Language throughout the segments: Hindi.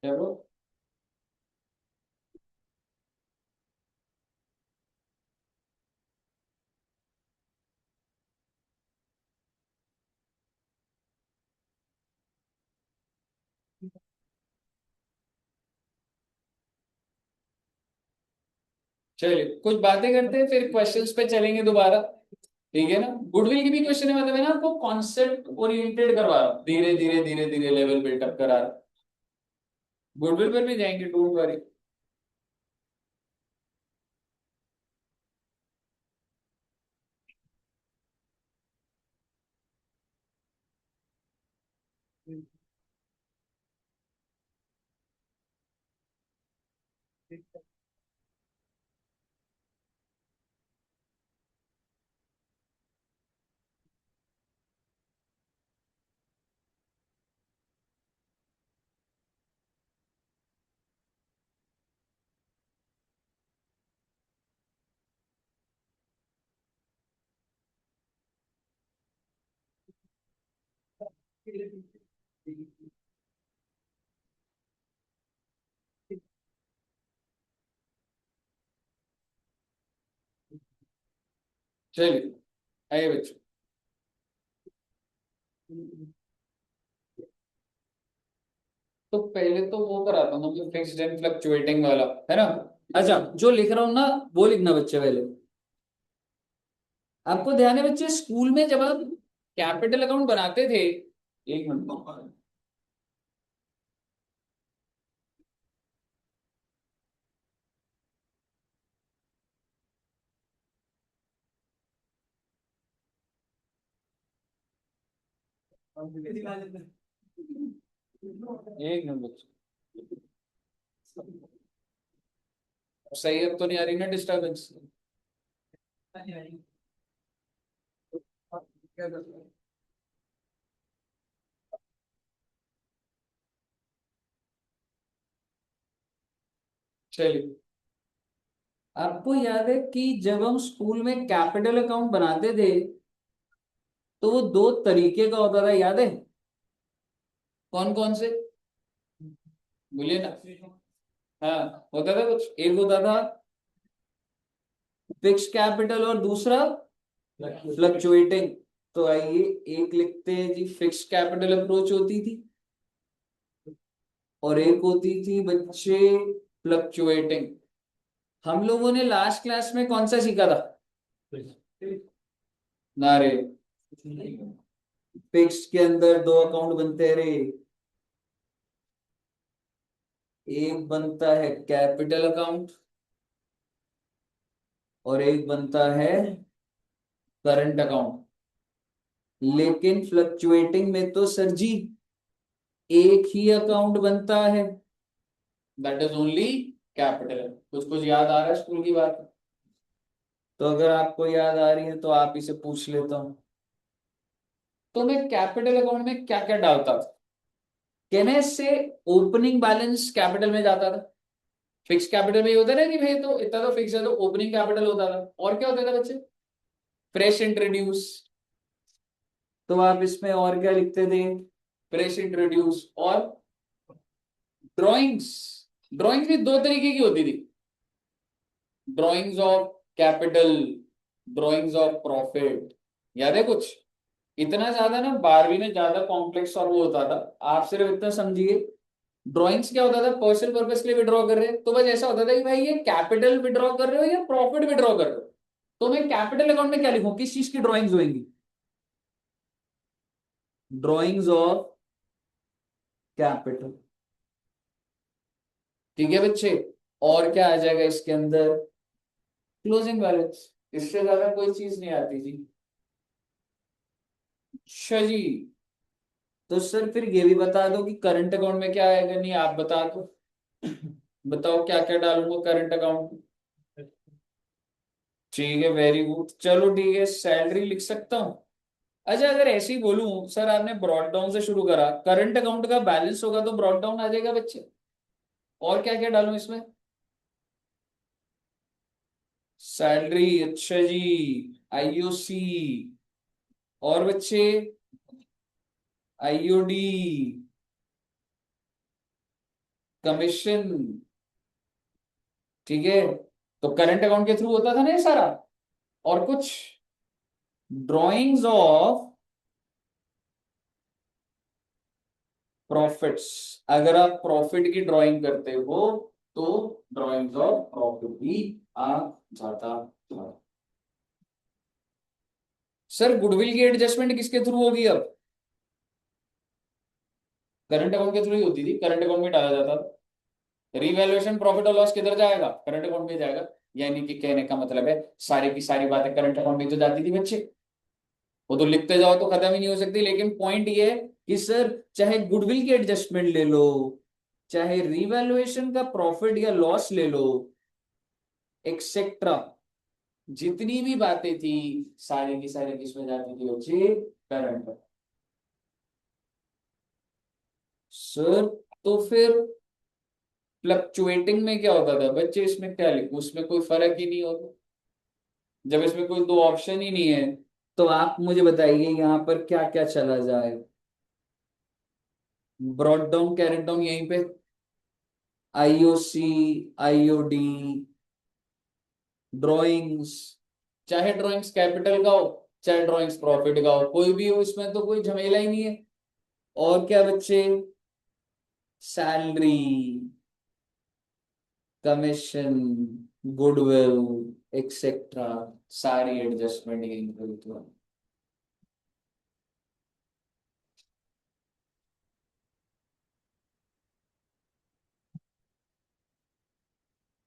चलो। चलिए कुछ बातें करते हैं फिर क्वेश्चंस पे चलेंगे दोबारा। ठीक है ना। गुडविल की भी क्वेश्चन है, मतलब है ना, आपको कॉन्सेप्ट ओरिएंटेड करवा रहा हूं, धीरे धीरे धीरे धीरे लेवल बिल्डअप करा रहा हूं। गुडविल पर भी जाएंगे, डोंट वरी। चलिए आइए बच्चों। तो पहले तो वो कराता हूँ, मतलब फिक्स्ड एंड फ्लक्चुएटिंग वाला, है ना। अच्छा, जो लिख रहा हूँ ना वो लिखना बच्चे पहले। आपको ध्यान है बच्चे, स्कूल में जब आप कैपिटल अकाउंट बनाते थे, एक मिनट, एक मिनट बच्चे। सही अब तो नहीं आ रही ना डिस्टर्बेंस। चलिए, आपको याद है कि जब हम स्कूल में कैपिटल अकाउंट बनाते थे तो वो दो तरीके का होता था, याद है? कौन कौन से? बोलिए ना। हाँ, होता था कुछ, एक होता था फिक्स कैपिटल और दूसरा फ्लक्चुएटिंग। तो आइए एक लिखते हैं जी, फिक्स कैपिटल अप्रोच होती थी और एक होती थी बच्चे फ्लक्चुएटिंग। हम लोगों ने लास्ट क्लास में कौन सा सीखा था? ना रे, फिक्स के अंदर दो अकाउंट बनते रहे। एक बनता है कैपिटल अकाउंट और एक बनता है करंट अकाउंट। लेकिन फ्लक्चुएटिंग में तो सर जी एक ही अकाउंट बनता है, दैट इज ओनली कैपिटल। कुछ कुछ याद आ रहा है स्कूल की बात? तो अगर आपको याद आ रही है तो आप इसे पूछ लेता हूँ। तो मैं कैपिटल अकाउंट में क्या क्या डालता था? कहने से ओपनिंग बैलेंस कैपिटल में जाता था। फिक्स कैपिटल में ये होता है ना कि भाई तो इतना तो फिक्स है, तो ओपनिंग कैपिटल होता था। और क्या होता था बच्चे? Fresh introduce. तो आप इसमें और क्या लिखते थे? फ्रेश इंट्रोड्यूस और ड्रॉइंग्स। ड्रॉइंग्स भी दो तरीके की होती थी, drawings of capital, drawings of profit. याद है कुछ? इतना ज्यादा ना 12वीं में ज्यादा कॉम्प्लेक्स और वो होता था। आप सिर्फ इतना समझिए, ड्रॉइंग्स क्या होता था, पर्सनल पर्पस के लिए विड्रॉ कर रहे हैं तो बस ऐसा होता था कि भाई ये कैपिटल विड्रॉ कर रहे हो या प्रॉफिट विड्रॉ कर रहे हो। तो मैं कैपिटल अकाउंट में क्या लिखूं, किस चीज की ड्रॉइंग्स होंगी? Drawings of capital. ठीक है बच्चे। और क्या आ जाएगा इसके अंदर? Closing balance. इससे ज्यादा कोई चीज नहीं आती जी। अच्छा जी। तो सर फिर ये भी बता दो कि करंट अकाउंट में क्या आएगा, नहीं आप बता दो। बताओ क्या क्या डालूंगा करंट अकाउंट में। ठीक है, वेरी गुड, चलो ठीक है, सैलरी लिख सकता हूँ। अच्छा, अगर ऐसे ही बोलूं सर, आपने ब्रॉड डाउन से शुरू करा, करंट अकाउंट का बैलेंस होगा तो ब्रॉड डाउन आ जाएगा बच्चे। और क्या क्या डालूं इसमें? सैलरी, अच्छा जी, आईओसी, और बच्चे आईओडी, कमीशन। ठीक है, तो करंट अकाउंट के थ्रू होता था ना ये सारा। और कुछ ड्राइंग्स ऑफ प्रॉफिट्स, अगर आप प्रॉफिट की ड्राइंग करते हो तो ड्राइंग्स ऑफ प्रॉफिट भी आ जाता था। सर गुडविल की एडजस्टमेंट किसके थ्रू होगी अब? करंट अकाउंट के थ्रू ही होती थी, करंट अकाउंट में डाला जाता था। रिवैल्यूएशन प्रॉफिट और लॉस किधर जाएगा? करंट अकाउंट में जाएगा। यानी कि कहने का मतलब है सारी की सारी बातें करंट अकाउंट में तो जाती थी बच्चे। वो तो लिखते जाओ तो खत्म ही नहीं हो सकती, लेकिन पॉइंट ये है कि सर चाहे गुडविल की एडजस्टमेंट ले लो, चाहे रिवैल्यूएशन का प्रॉफिट या लॉस ले लो, एक्सेट्रा, जितनी भी बातें थी सारी की सारी किसमें जाती थी बच्चे? करंट। सर तो फिर फ्लक्चुएटिंग में क्या होता था बच्चे? इसमें क्या लिखूं? उसमें कोई फर्क ही नहीं होता जब इसमें कोई दो ऑप्शन ही नहीं है। तो आप मुझे बताइए यहाँ पर क्या क्या चला जाए? ब्रॉड डाउन कैरेट डाउन यहीं पे, आईओसी, आईओडी, ड्राइंग्स, चाहे ड्राइंग्स कैपिटल का हो चाहे ड्राइंग्स प्रॉफिट का हो, कोई भी हो, इसमें तो कोई झमेला ही नहीं है। और क्या बच्चे? सैलरी, कमीशन, गुडविल, एक्सेट्रा, सारी एडजस्टमेंट यहीं पे होती है।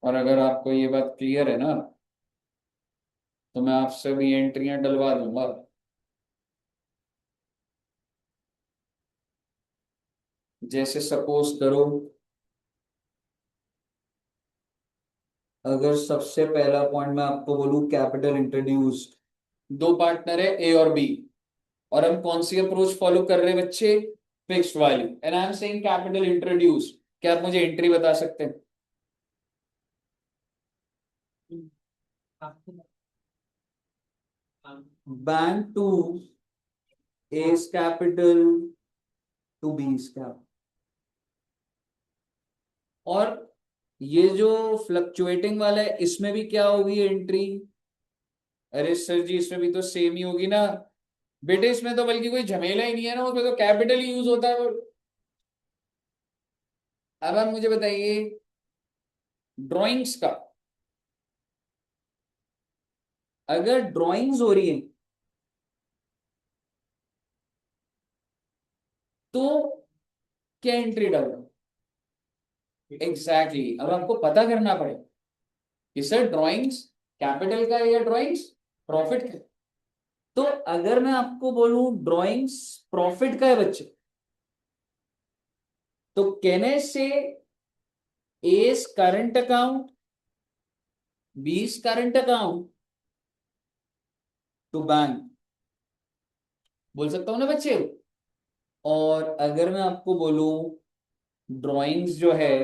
और अगर आपको ये बात क्लियर है ना, तो मैं आपसे भी एंट्रियां डलवा दूंगा। जैसे सपोज करो, अगर सबसे पहला पॉइंट मैं आपको बोलूं कैपिटल इंट्रोड्यूस्ड, दो पार्टनर है ए और बी, और हम कौन सी अप्रोच फॉलो कर रहे हैं बच्चे? फिक्स्ड वाली। And I am saying capital introduced, क्या आप मुझे एंट्री बता सकते हैं? Bank to A's capital to B's capital. और ये जो फ्लक्चुएटिंग वाला है इसमें भी क्या होगी एंट्री? अरे सर जी इसमें भी तो सेम ही होगी ना बेटे, इसमें तो बल्कि कोई झमेला ही नहीं है ना, उसमें तो कैपिटल ही यूज होता है। अब आप मुझे बताइए ड्राइंग्स का, अगर ड्राइंग्स हो रही है तो क्या एंट्री डालना? Exactly exactly. अब आपको पता करना पड़ेगा कि सर ड्राइंग्स कैपिटल का है या ड्राइंग्स प्रॉफिट का है। तो अगर मैं आपको बोलूं ड्राइंग्स प्रॉफिट का है बच्चे, तो कहने से A's current account, B's current account to bank, बोल सकता हूं ना बच्चे? और अगर मैं आपको बोलूं ड्राइंग्स जो है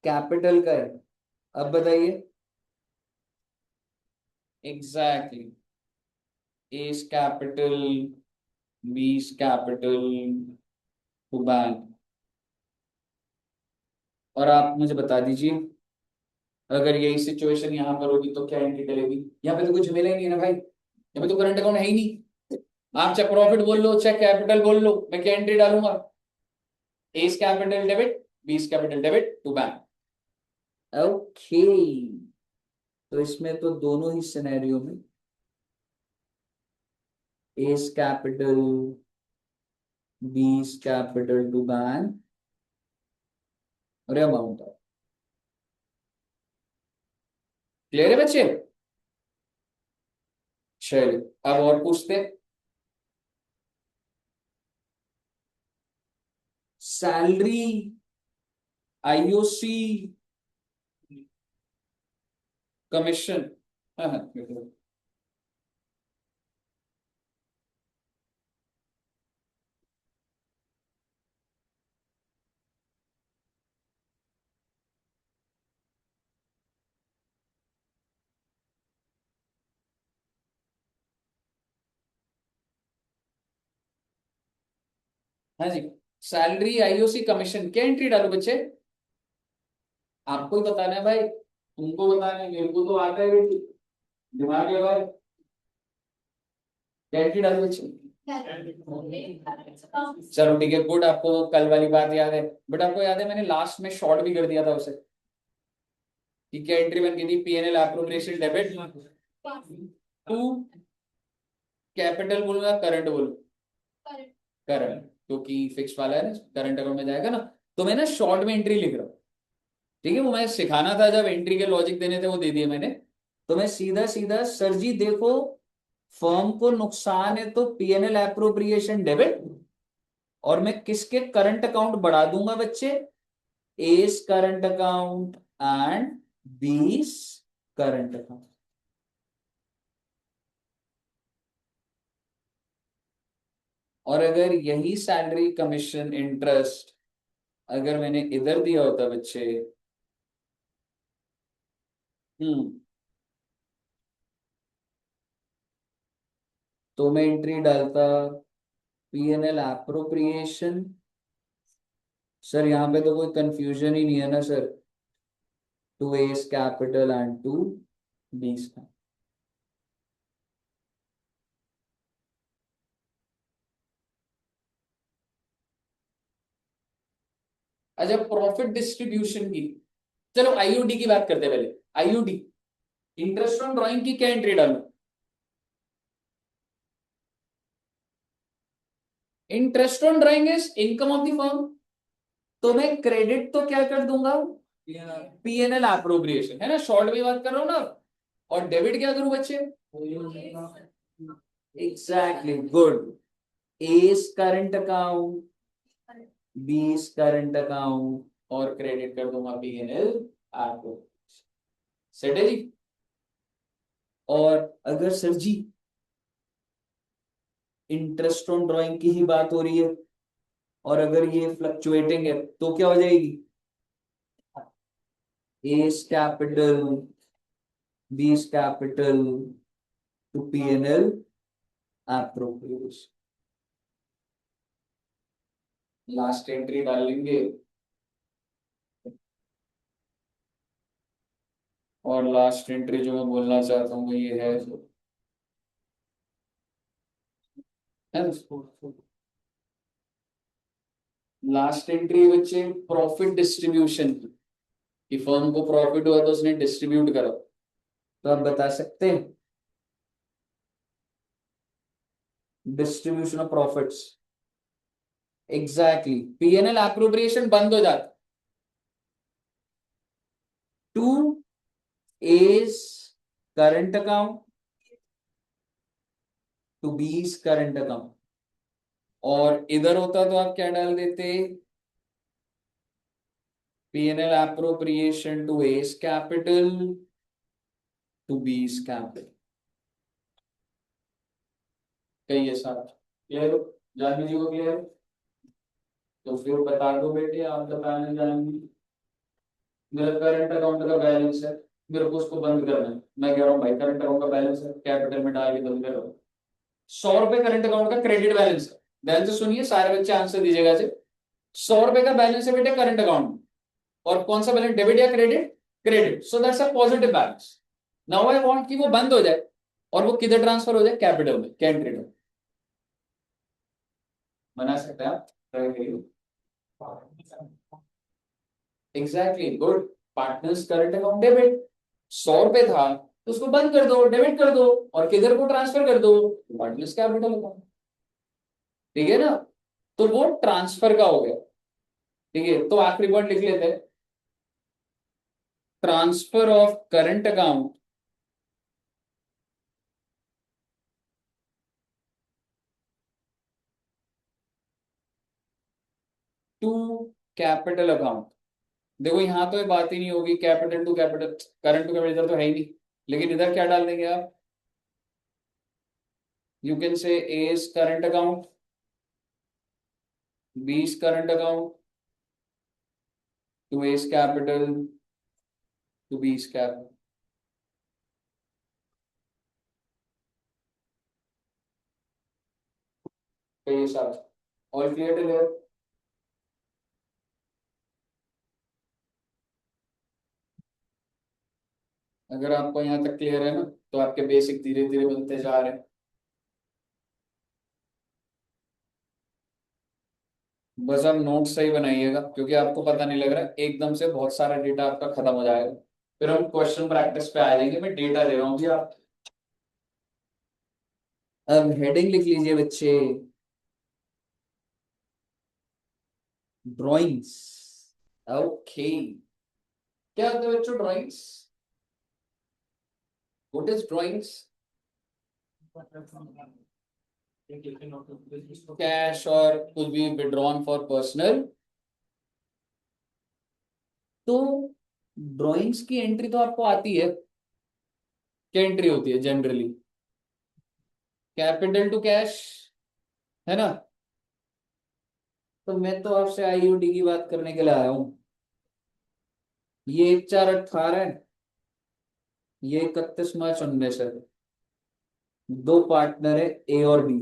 कैपिटल का है, अब बताइए। Exactly, A's capital, B's capital to bank. और आप मुझे बता दीजिए अगर यही सिचुएशन यहाँ पर होगी तो क्या एंट्री डलेगी? यहाँ पे तो कुछ झमेला ही नहीं है ना भाई, यहाँ पे तो करंट अकाउंट है ही नहीं। आप चाहे प्रॉफिट बोल लो चाहे कैपिटल बोल लो, मैं क्या एंट्री डालूंगा? A's capital debit, B's capital debit to bank. Okay, तो इसमें तो दोनों ही सिनेरियो में A's capital, B's capital to bank और अमाउंट है। क्लियर है बच्चे? चलिए अब और पूछते हैं। Salary, IOC, commission. हाँ हाँ हाँ जी। सैलरी, आईओसी, कमीशन, क्या एंट्री डालू बच्चे? आपको ही बताना है भाई, तुमको बताना है, मेरे को तो आता है बेटी, दिमाग है भाई। क्या एंट्री डालू बच्चे? चलो ठीक है, गुड, आपको कल वाली बात याद है। बट आपको याद है मैंने लास्ट में शॉर्ट भी कर दिया था उसे, कि क्या एंट्री बन गई थी? PNL appropriation debit to, capital बोलूंगा करंट बोलूं? करंट, क्योंकि फिक्स वाला है ना, करंट अकाउंट में जाएगा ना। तो मैं ना शॉर्ट में एंट्री लिख रहा हूँ, ठीक है, वो मैं सिखाना था जब एंट्री के लॉजिक देने थे वो दे दिए मैंने। तो मैं सीधा सीधा, सर जी देखो, फर्म को नुकसान है तो पीएनएल एप्रोप्रिएशन डेबिट, और मैं किसके करंट अकाउंट बढ़ा दूंगा बच्चे? एस करंट अकाउंट एंड बीस करंट अकाउंट। और अगर यही सैलरी, कमीशन, इंटरेस्ट अगर मैंने इधर दिया होता बच्चे, हम्म, तो मैं एंट्री डालता पीएनएल एप्रोप्रिएशन। सर यहाँ पे तो कोई कंफ्यूजन ही नहीं है ना sir? To A's capital and to B's का। अच्छा, प्रॉफिट डिस्ट्रीब्यूशन की, चलो आईयूडी की बात करते हैं पहले। आईयूडी, इंटरेस्ट ऑन ड्राइंग की क्या एंट्री डालू? Interest on drawing is income of the firm, तो मैं क्रेडिट तो क्या कर दूंगा? पीएनएल एप्रोप्रिएशन, है ना, शॉर्ट में बात कर रहा हूं ना। और डेबिट क्या करूं बच्चे? Exactly, good. A's current account, B's current account, और क्रेडिट कर दूंगा पीएनएल एप्रोप्रिएशन। सेट है जी। और अगर सर जी इंटरेस्ट ऑन ड्राइंग की ही बात हो रही है, और अगर ये फ्लक्चुएटिंग है, तो क्या हो जाएगी? A's capital, B's capital, to PNL appropriation. Last entry डालेंगे, और लास्ट एंट्री जो मैं बोलना चाहता हूँ वो ये है लास्ट एंट्री बच्चे प्रॉफिट डिस्ट्रीब्यूशन की, कि फर्म को प्रॉफिट हुआ तो उसने डिस्ट्रीब्यूट करा। तो आप बता सकते हैं distribution of profits? Exactly, PNL appropriation बंद हो जाता। To A's current account, to B's current account, और इधर होता तो आप क्या डाल देते? PNL appropriation to A's capital, to B's capital. कही है साहब, क्लियर हो? जानवी जी को क्लियर? तो फिर बता दो बेटे, आप बताने जाएंगे। मेरा करंट अकाउंट का बैलेंस है, मेरे को उसको बंद करना है। मैं कह रहा हूँ भाई करंट अकाउंट का बैलेंस है, कैपिटल में डाल के बंद करो। 100 रुपए करंट अकाउंट का क्रेडिट बैलेंस है। ध्यान से सुनिए सारे बच्चे, आंसर दीजिएगा जी। 100 रुपए का बैलेंस है बेटे करंट अकाउंट में, और कौन सा बैलेंस, डेबिट या credit? Credit, so that's a positive balance. Now I want कि वो बंद हो जाए, और वो किधर ट्रांसफर हो जाए? कैपिटल में, कैंट्री में। बना सकते हैं आप, ट्राई करिए। Exactly, good. Partners current account debit, 100 रुपए था तो उसको बंद कर दो, डेबिट कर दो, और किधर को ट्रांसफर कर दो? Partners capital account. ठीक है ना? तो वो ट्रांसफर का हो गया। ठीक है, तो आखिरी वर्ड लिख लेते हैं, transfer of current account to capital account. देखो यहां तो ये बात ही नहीं होगी capital to capital, current to capital इधर तो है ही नहीं, लेकिन इधर क्या डाल देंगे आप? You can say A's current account, B's current account, to A's capital, to B's capital. तो ये सब, ऑल क्लियर? अगर आपको यहाँ तक क्लियर है ना, तो आपके बेसिक धीरे धीरे बनते जा रहे हैं। बस आप नोट सही बनाइएगा, क्योंकि आपको पता नहीं लग रहा है, एकदम से बहुत सारा डेटा आपका खत्म हो जाएगा। फिर हम क्वेश्चन प्रैक्टिस पे आ जाएंगे। मैं डेटा दे रहा हूँ जी आप। अब हेडिंग लिख लीजिए बच्चे। ड्राइंग्स। ओके। क्या होता है बच्चों drawings? What is drawings? Cash और कुछ भी विड्रॉन फॉर पर्सनल। तो ड्राइंग्स की एंट्री तो आपको आती है। क्या एंट्री होती है जनरली? कैपिटल टू कैश, है ना? तो मैं तो आपसे आईयूडी की बात करने के लिए आया हूं। ये 1/4 18 है, ये 31 मार्च 19 है। दो पार्टनर है, ए और बी।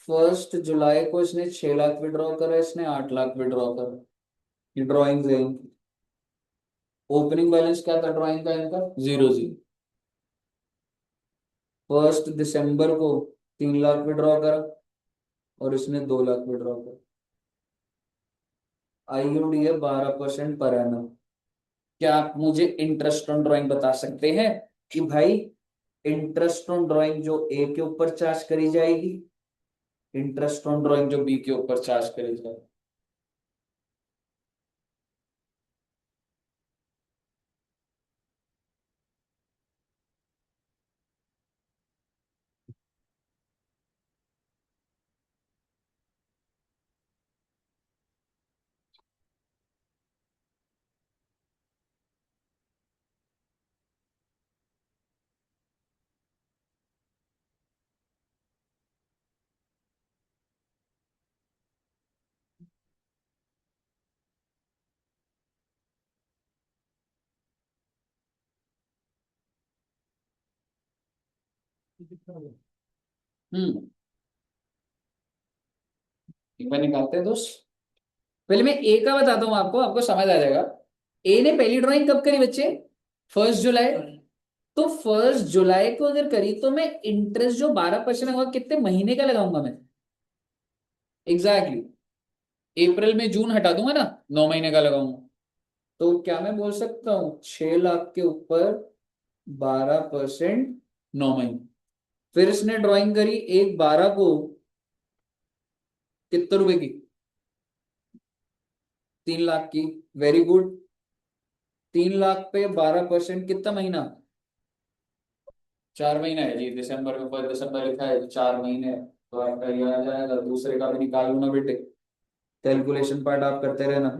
1 जुलाई को इसने 6 लाख विड्रॉ करा, इसने 8 लाख विड्रॉ करा। ये ड्रॉइंग है इनकी। ओपनिंग बैलेंस क्या था ड्रॉइंग का इनका? 0 0। 1 दिसंबर को 3 लाख विड्रॉ करा, और इसने 2 लाख विड्रॉ करा। आईयूडी है 12% पर एनम। क्या आप मुझे इंटरेस्ट ऑन ड्राइंग बता सकते हैं कि भाई इंटरेस्ट ऑन ड्राइंग जो ए के ऊपर चार्ज करी जाएगी, इंटरेस्ट ऑन ड्राइंग जो बी के ऊपर चार्ज करी जाएगी? हम्म। एक बार निकालते हैं दोस्त। पहले मैं ए का बताता हूँ आपको, आपको समझ आ जाएगा। ए ने पहली ड्राइंग कब करी बच्चे? 1 जुलाई। तो 1 जुलाई को अगर करी, तो मैं इंटरेस्ट जो 12% होगा कितने महीने का लगाऊंगा मैं? Exactly exactly। अप्रैल में जून हटा दूंगा ना, 9 महीने का लगाऊंगा। तो क्या मैं बोल सकता हूँ 6 लाख के ऊपर 12%, 9 महीने। फिर इसने ड्राइंग करी 1/12 को, कितने रुपए की? 3 लाख की। Very good. 3 लाख पे 12% कितना महीना? 4 महीना है जी। दिसंबर में 1 दिसंबर लिखा है तो 4 महीने है। तो आपका ये आ जाएगा। दूसरे का भी निकाल लो ना बेटे, कैलकुलेशन पार्ट आप करते रहना।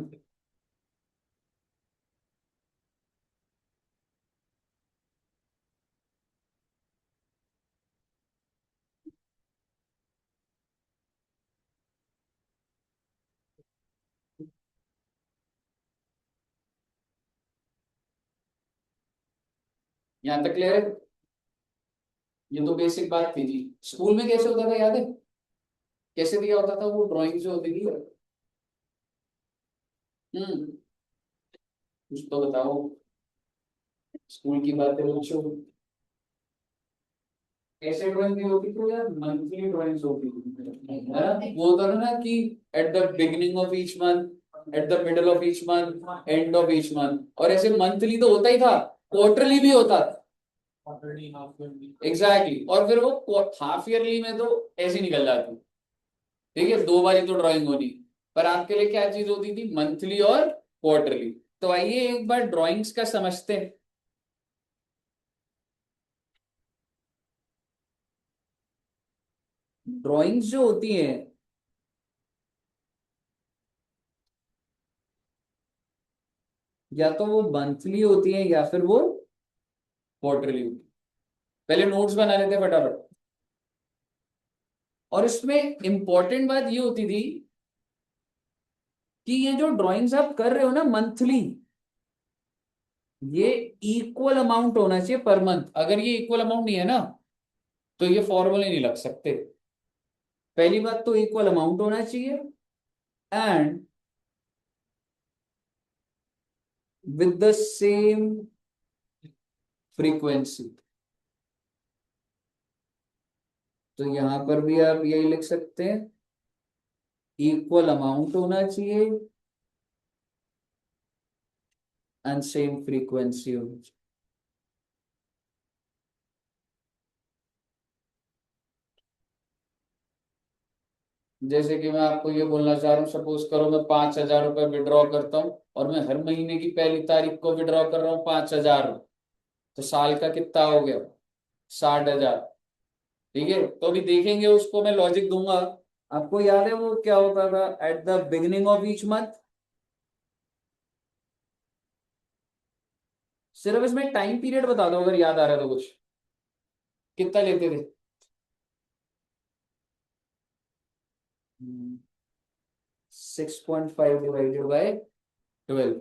यहाँ तक क्लियर है? ये तो बेसिक बात थी जी। स्कूल में कैसे होता था याद है? कैसे दिया होता था वो ड्राइंग जो होती थी? हम्म। कुछ तो बताओ। स्कूल की बातें पूछो। कैसे ड्राइंग भी होती थी यार? मंथली ड्राइंग्स होती थी, है ना? वो होता था ना कि at the beginning of each month, at the middle of each month, end of each month. और ऐसे मंथली तो होता ही था, क्वार्टरली भी होता था। Exactly exactly। और फिर वो हाफ ईयरली में तो ऐसे निकल जाती। ठीक है, 2 बार ही तो ड्राइंग होनी। पर आपके लिए क्या चीज होती थी? मंथली और क्वार्टरली। तो आइए एक बार ड्राइंग्स का समझते हैं। ड्राइंग्स जो होती हैं, या तो वो मंथली होती हैं या फिर वो क्वार्टरली होती है। पहले नोट्स बना लेते हैं फटाफट। और इसमें इंपॉर्टेंट बात ये होती थी कि ये जो ड्राइंग्स आप कर रहे हो ना मंथली, ये इक्वल अमाउंट होना चाहिए पर मंथ। अगर ये इक्वल अमाउंट नहीं है ना, तो ये फॉर्मूले नहीं लग सकते। पहली बात तो इक्वल अमाउंट होना चाहिए। And with the same frequency. तो यहां पर भी आप यही लिख सकते हैं, इक्वल अमाउंट होना चाहिए एंड सेम फ्रीक्वेंसी होनी चाहिए। जैसे कि मैं आपको ये बोलना चाह रहा हूँ, सपोज करो मैं 5,000 रुपये विड्रॉ करता हूँ और मैं हर महीने की पहली तारीख को विड्रॉ कर रहा हूँ 5,000, तो साल का कितना हो गया? 60,000। ठीक है, तो अभी देखेंगे, उसको मैं लॉजिक दूंगा। आपको याद है वो क्या होता था at the beginning of each month? सिर्फ इसमें टाइम पीरियड बता दो अगर याद आ रहा है तो कुछ। कितना लेते थे? 6.5 डिवाइडेड बाय 12।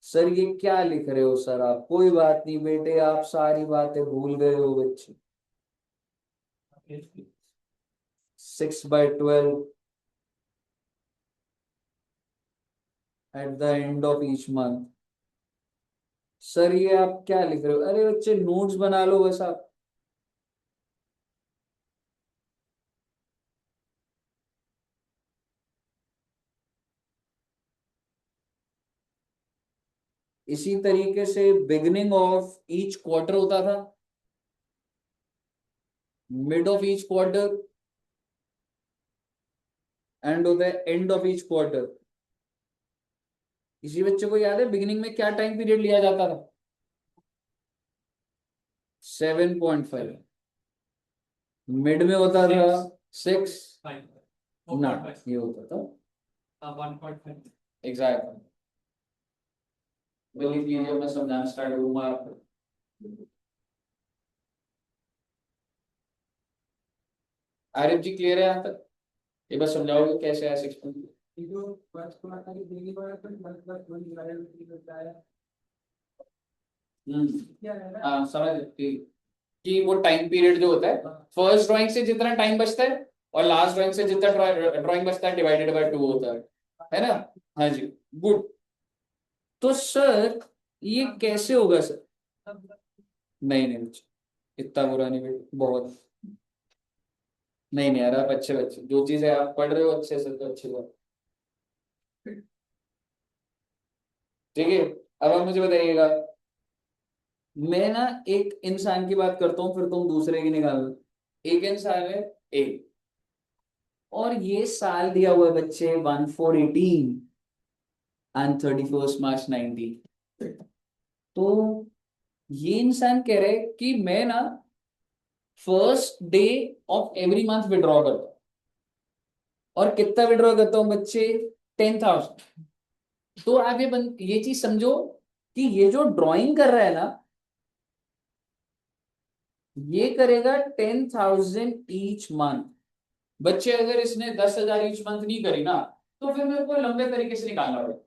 सर ये क्या लिख रहे हो सर आप? कोई बात नहीं बेटे, आप सारी बातें भूल गए हो बच्चे। 6/12 at the end of each month. Sir ये आप क्या लिख रहे हो? अरे बच्चे नोट्स बना लो बस आप। इसी तरीके से बिगिनिंग ऑफ ईच क्वार्टर होता था, mid of each quarter, and होता है एंड ऑफ ईच क्वार्टर। इसी बच्चे को याद है बिगिनिंग में क्या टाइम पीरियड लिया जाता था? 7.5। मिड में होता था 6। ना, ये होता था 1.5 एग्जैक्ट। बिलीव कीजिए मैं समझाना स्टार्ट करूंगा आपको। आरिफ जी क्लियर है यहाँ तक? ये बस समझाओगे कैसे है 6.5? हाँ समझ कि वो टाइम पीरियड जो होता है, फर्स्ट ड्राइंग से जितना टाइम बचता है और लास्ट ड्राइंग से जितना ड्राइंग बचता है डिवाइडेड बाय 2 होता है ना? हाँ जी, गुड। तो सर ये कैसे होगा सर? नहीं नहीं बच्चे, इतना बुरा नहीं बेटे, बहुत नहीं नहीं यार, आप अच्छे बच्चे, जो चीजें आप पढ़ रहे हो अच्छे से तो अच्छी बात। ठीक है, अब आप मुझे बताइएगा, मैं ना एक इंसान की बात करता हूँ फिर तुम दूसरे की निकालना। एक इंसान है ए, और ये साल दिया हुआ है बच्चे 1418 एंड 31 मार्च 19। तो ये इंसान कह रहे हैं कि मैं ना first day of every month withdraw करता हूँ। और कितना विड्रॉ करता हूँ बच्चे? 10,000। तो आप ये चीज समझो कि ये जो ड्राइंग कर रहा है ना, ये करेगा 10,000 ईच मंथ। बच्चे अगर इसने 10,000 ईच मंथ नहीं करी ना, तो फिर मेरे को लंबे तरीके से निकालना पड़ेगा।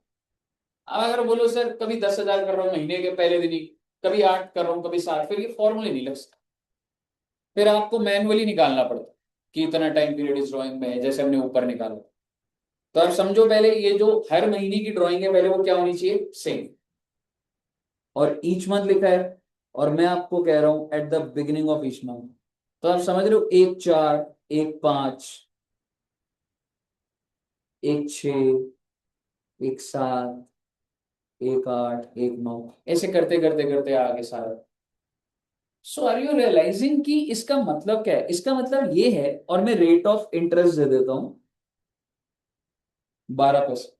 अब अगर बोलो सर कभी 10,000 कर रहा हूँ महीने के पहले दिन ही, कभी 8 कर रहा हूँ, कभी 7, फिर ये फॉर्मूले नहीं लग सकते। फिर आपको मैनुअली निकालना पड़ता कि इतना टाइम पीरियड इस ड्राइंग में है, जैसे हमने ऊपर निकाला। तो आप समझो पहले ये जो हर महीने की ड्राइंग है पहले वो क्या होनी चाहिए? सेम। और ईच मंथ लिखा है, और मैं आपको कह रहा हूं at the beginning of each month. तो आप समझ रहे हो, 1/4, 1/5, 1/6, 1/7, 1/8, 1/9, ऐसे करते करते करते आगे सारा। सो आर यू रियलाइजिंग कि इसका मतलब क्या है? इसका मतलब ये है, और मैं रेट ऑफ इंटरेस्ट दे देता हूं 12%।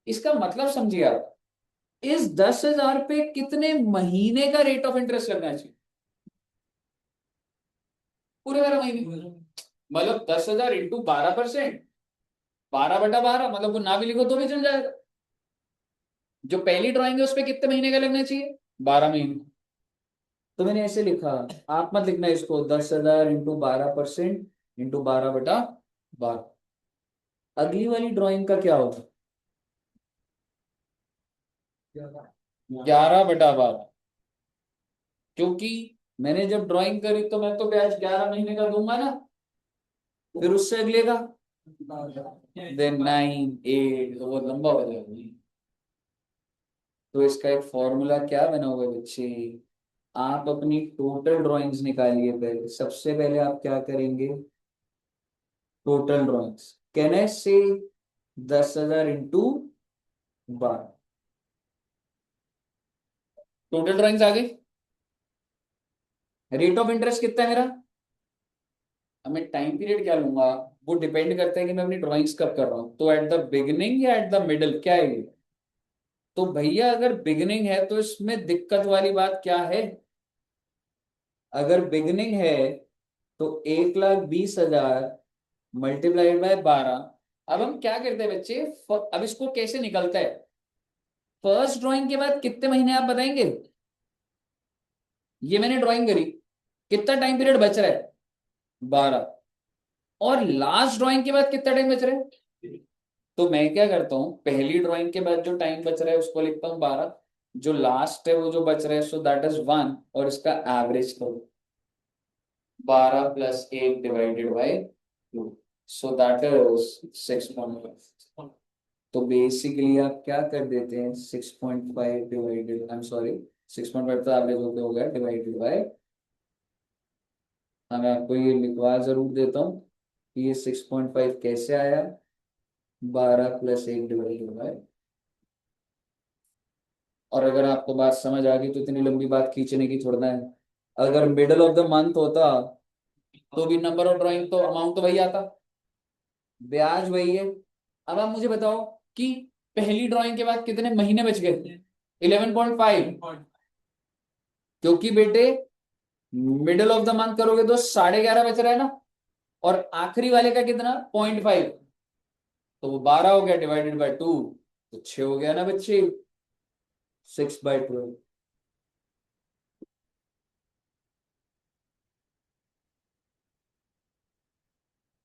इसका मतलब समझिए आप, इस 10,000 पे कितने महीने का रेट ऑफ इंटरेस्ट लगना चाहिए? पूरे 12 महीने। मतलब 10,000 इंटू 12%, 12/12, मतलब वो ना भी लिखो तो भी चल जाएगा। जो पहली ड्राइंग है उस पे कितने महीने का लगना चाहिए? 12 महीने। तो मैंने ऐसे लिखा, आप मत लिखना इसको, 10,000 इंटू 12% इंटू 12/12। अगली वाली ड्राइंग का क्या होगा? 11/12। क्योंकि मैंने जब ड्राइंग करी तो मैं तो ब्याज 11 महीने का दूंगा ना, फिर उससे अगले का, देन 9, 8, तो वो लंबा हो जाएगा। तो इसका एक फॉर्मूला क्या बना हुआ है बच्चे, आप अपनी टोटल ड्राइंग्स निकालिए। पहले सबसे पहले आप क्या करेंगे, टोटल ड्राइंग्स कैन आई से 10,000 इंटू 12। टोटल ड्राइंग्स आ गई। रेट ऑफ इंटरेस्ट कितना है मेरा, अब मैं टाइम पीरियड क्या लूंगा, वो डिपेंड करता है कि मैं अपनी ड्राइंग्स कब कर रहा हूं, तो एट द बिगिनिंग या एट द मिडल क्या है ये। तो भैया अगर बिगिनिंग है तो इसमें दिक्कत वाली बात क्या है, अगर बिगिनिंग है तो 1,20,000 मल्टीप्लाइड बाय 12। अब हम क्या करते हैं बच्चे, अब इसको कैसे निकलता है, फर्स्ट ड्राइंग के बाद कितने महीने आप बताएंगे, ये मैंने ड्राइंग करी, कितना टाइम पीरियड बच रहा है, 12, और लास्ट ड्राइंग के बाद कितना टाइम बच रहा है। तो मैं क्या करता हूँ, पहली ड्राइंग के बाद जो टाइम बच रहा है उसको लिखता हूँ 12, जो लास्ट है वो जो बच रहा है सो दैट इज 1, और इसका एवरेज करो 12 plus 1 divided by 2, so that is 6.5। तो बेसिकली आप क्या कर देते हैं, 6.5 डिवाइडेड, आई एम सॉरी 6.5 तो एवरेज होते हो गया, डिवाइडेड बाय, हाँ मैं आपको ये लिखवा जरूर देता हूँ कि ये 6.5 कैसे आया, 12 प्लस 1 डिवाइडेड बाय। और अगर आपको बात समझ आ गई तो इतनी लंबी बात खींचने की थोड़ा है, अगर मिडल ऑफ द मंथ होता तो भी नंबर ऑफ ड्राइंग तो अमाउंट तो वही आता, ब्याज वही है। अब आप मुझे बताओ कि पहली ड्राइंग के बाद कितने महीने बच गए, 11.5, क्योंकि बेटे मिडल ऑफ द मंथ करोगे तो 11.5 बच रहा है ना, और आखिरी वाले का कितना 0.5, तो वो 12 हो गया डिवाइडेड बाय 2, तो 6 हो गया ना बच्चे, 6/12।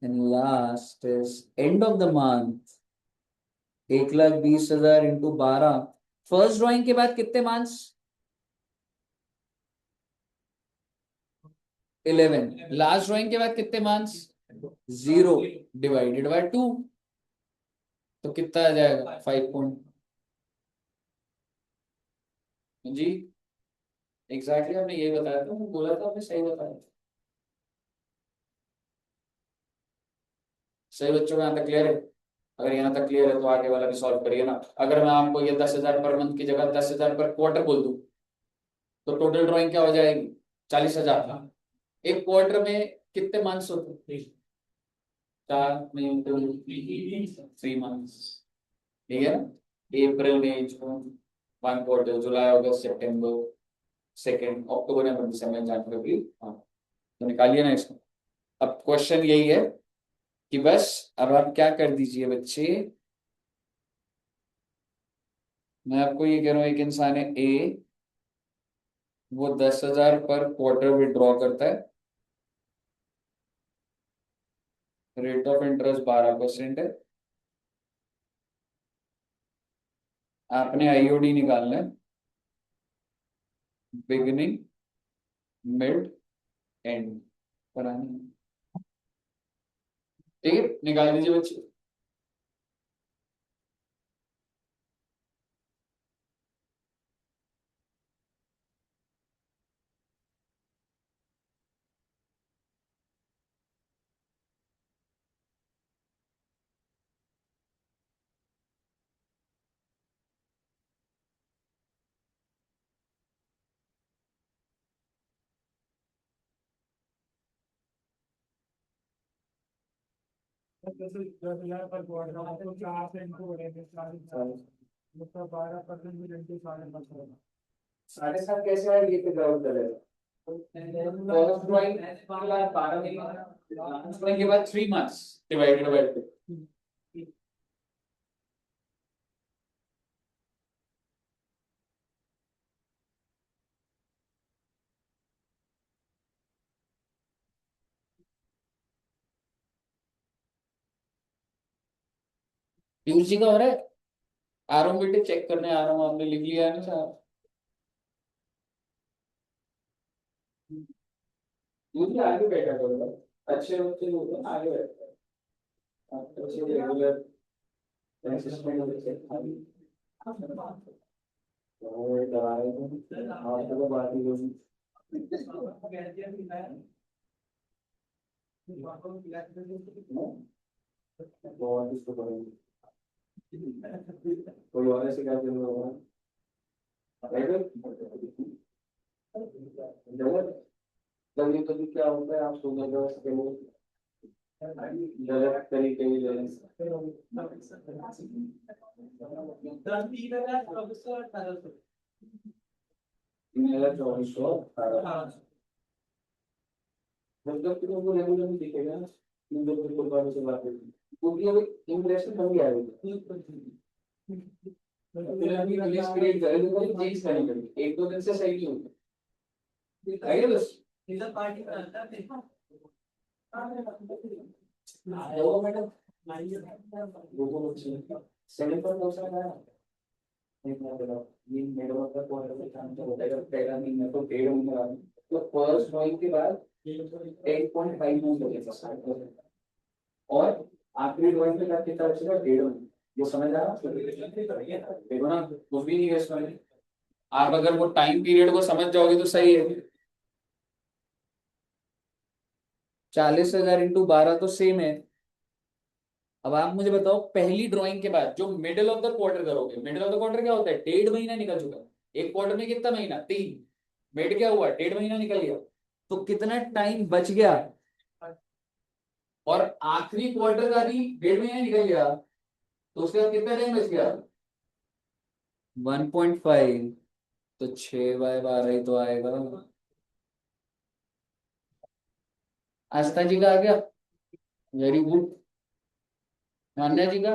And last is end of the month, 1,20,000 into 12। First drawing के बाद कितने मंथ्स, 11। लास्ट ड्राइंग के बाद कितने मंथ्स, 0 डिवाइडेड बाय 2, तो कितना आ जाएगा 5 पॉइंट जी। एग्जैक्टली आपने यही बताया था, मैं बोला था आपने सही बताया। सही बच्चों का यहाँ तक क्लियर है, अगर यहाँ तक क्लियर है तो आगे वाला भी सॉल्व करिए ना। अगर मैं आपको ये 10,000 पर मंथ की जगह 10,000 पर क्वार्टर बोल दूं तो टोटल ड्राइंग क्या हो जाएगी, 40,000। एक क्वार्टर में कितने मंथ्स होते हैं, 4 में 3 मंथ्स, ठीक है ना, अप्रैल मई जून, 1 क्वार्टर, जुलाई अगस्त सितंबर, सेकेंड अक्टूबर नवंबर दिसंबर जनवरी, हाँ, तो निकालिए ना इसको। अब क्वेश्चन यही है कि बस अब आप क्या कर दीजिए बच्चे, मैं आपको ये कह रहा हूँ, एक इंसान है ए, वो 10,000 पर क्वार्टर विड्रॉ करता है, रेट ऑफ इंटरेस्ट 12% है, आपने आईओडी निकालना है, बिगिनिंग मिड एंड करानी, ठीक है, निकाल दीजिए बच्चे। साढ़े सात कैसे आए ये तो डाउट करेगा, फर्स्ट ड्राइंग के बाद 12 महीने, लास्ट ड्राइंग के बाद 3 months divided by 2। Piyush ji का हो रहा है, आ रहा हूँ बेटे, चेक करने आ रहा हूँ, आपने लिख लिया है ना साहब, मुझे आगे बैठा करो, अच्छे बच्चे जो होते हैं आगे बैठते हैं, अच्छे रेगुलर कंसिस्टेंट बच्चे। आपको बात ही होगी। बहुत इसको करेंगे। कोई और ऐसे क्या करना होगा? कभी कभी क्या होता है, आप सुबह दस के लिए गलत तरीके की ले मेरा 2418 मतलब कि तुमको रेगुलर नहीं दिखेगा। इन दो बिल्कुल बारे से बात करेंगे क्योंकि अभी इंप्रेशन बन गया है। फिर अभी लिस्ट क्रिएट करेंगे तो चेंज करेंगे, एक दो दिन से सही नहीं होगा। आइए बस इधर पार्टी करता है। हेलो मैडम, वो बोलो सेकंड पर कौन सा है? एक मिनट बताओ, ये मेरा मतलब कौन सा काम तो होता है? पहला महीना तो 1.5 महीना बाद, तो फर्स्ट ड्राइंग के बाद 8.5 मंथ लगेगा स्टार्ट करने। और आखिरी ड्राइंग के बाद कितना बचेगा? 1.5 महीना। वो समझ आ रहा है? देखो ना, कुछ भी नहीं है इसमें। आप अगर वो टाइम पीरियड को समझ जाओगे तो सही है। 40,000 इंटू 12 तो सेम है। अब आप मुझे बताओ, पहली ड्राइंग के बाद जो मिडिल ऑफ द क्वार्टर करोगे, मिडिल ऑफ द क्वार्टर क्या होता है? 1.5 महीना निकल चुका है। एक क्वार्टर में कितना महीना? 3। मिड क्या हुआ? 1.5 महीना निकल गया। तो कितना टाइम बच गया? और आखिरी क्वार्टर का भी 1.5 महीना निकल गया, तो उसके बाद कितना टाइम बच गया? 1.5। तो 6/12 ही तो आएगा। आस्था जी का आ गया। Very good. मान्या जी का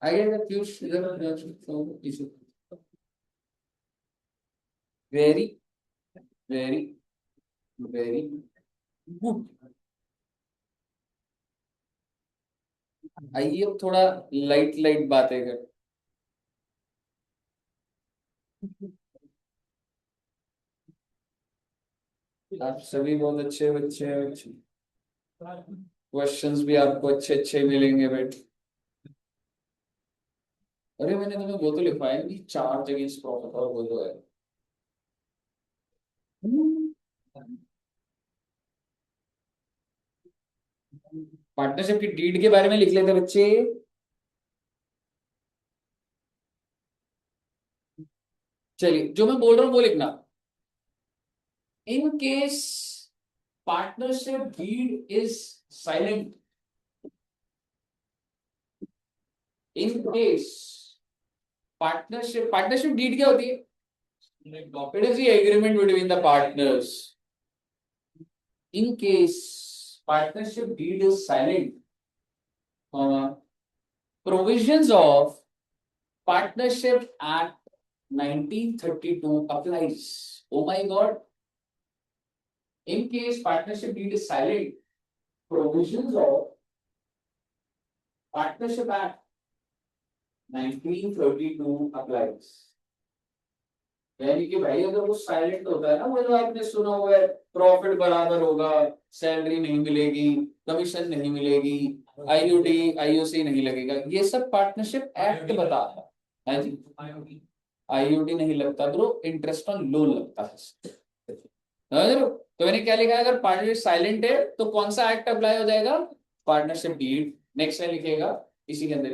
आ गया। पीयूष इधर। Very very very good. आइए अब थोड़ा लाइट लाइट बातें कर। आप सभी बहुत अच्छे बच्चे हैं। क्वेश्चंस भी आपको अच्छे अच्छे मिलेंगे बेट। अरे मैंने तुम्हें वो तो लिखवाया नहीं, 4 जगह इस प्रॉफिट और वो तो है। पार्टनरशिप की डीड के बारे में लिख लेते बच्चे। चलिए, जो मैं बोल रहा हूँ वो लिखना। In case partnership deed is silent, in case partnership deed क्या होती है? It is the agreement between the partners. In case partnership deed is silent, provisions of Partnership Act 1932 applies. Oh my God. In case partnership deed is silent, provisions of Partnership Act 1932 applies. यानी कि भाई अगर वो साइलेंट होता है ना, वो जो आपने सुना हुआ है, प्रॉफिट बराबर होगा, सैलरी नहीं मिलेगी, कमीशन नहीं मिलेगी, आईयूटी आईओसी नहीं लगेगा, ये सब पार्टनरशिप एक्ट बताता है जी। आईयूटी नहीं लगता ब्रो, इंटरेस्ट ऑन लोन लगता है। समझ रहे हो? तो मैंने क्या लिखा है, अगर पार्टनरशिप साइलेंट है तो कौन सा एक्ट अप्लाई हो जाएगा? Partnership deed. नेक्स्ट में लिखेगा इसी के अंदर,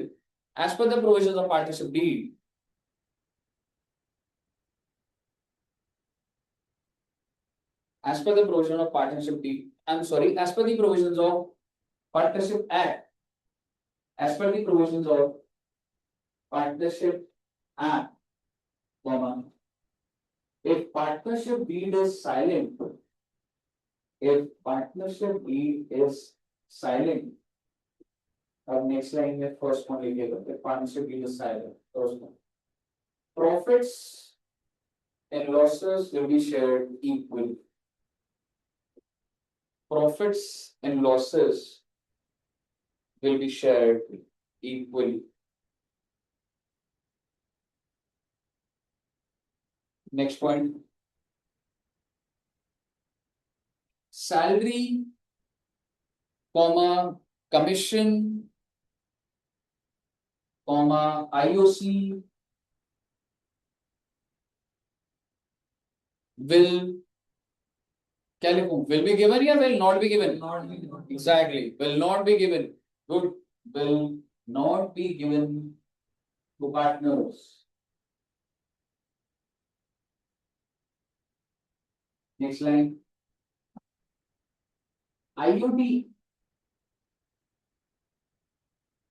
as per the provisions of partnership deed, as per the provision of partnership deed, I'm sorry, as per the provisions of partnership act, as per the provisions of partnership act, comma, if partnership deed is silent, if partnership deed is silent, अब नेक्स्ट लाइन में फर्स्ट वन लिखिएगा, if partnership deed is silent, first one, profits and losses will be shared equally. Profits and losses will be shared equally. Next point, salary, comma, commission comma IOC will, क्या लिखूं, विल बी गिवन या will not be given? Exactly, will not be given. Good, will not be given to partners. Next line, IOT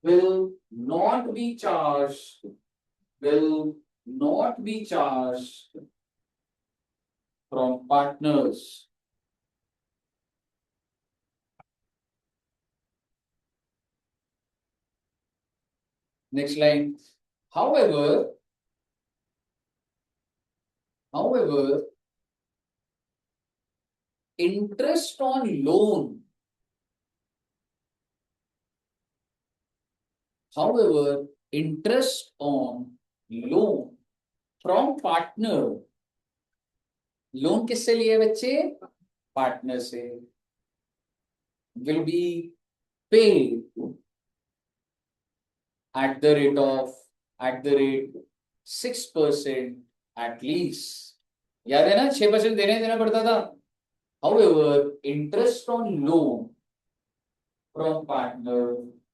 will not be charged, will not be charged from partners. Next line. However, interest on loan, however, interest on loan from partner, loan किससे लिए बच्चे? पार्टनर से, will be paid at the rate 6% at least. याद है ना, 6% देना पड़ता था। However, interest on loan from partner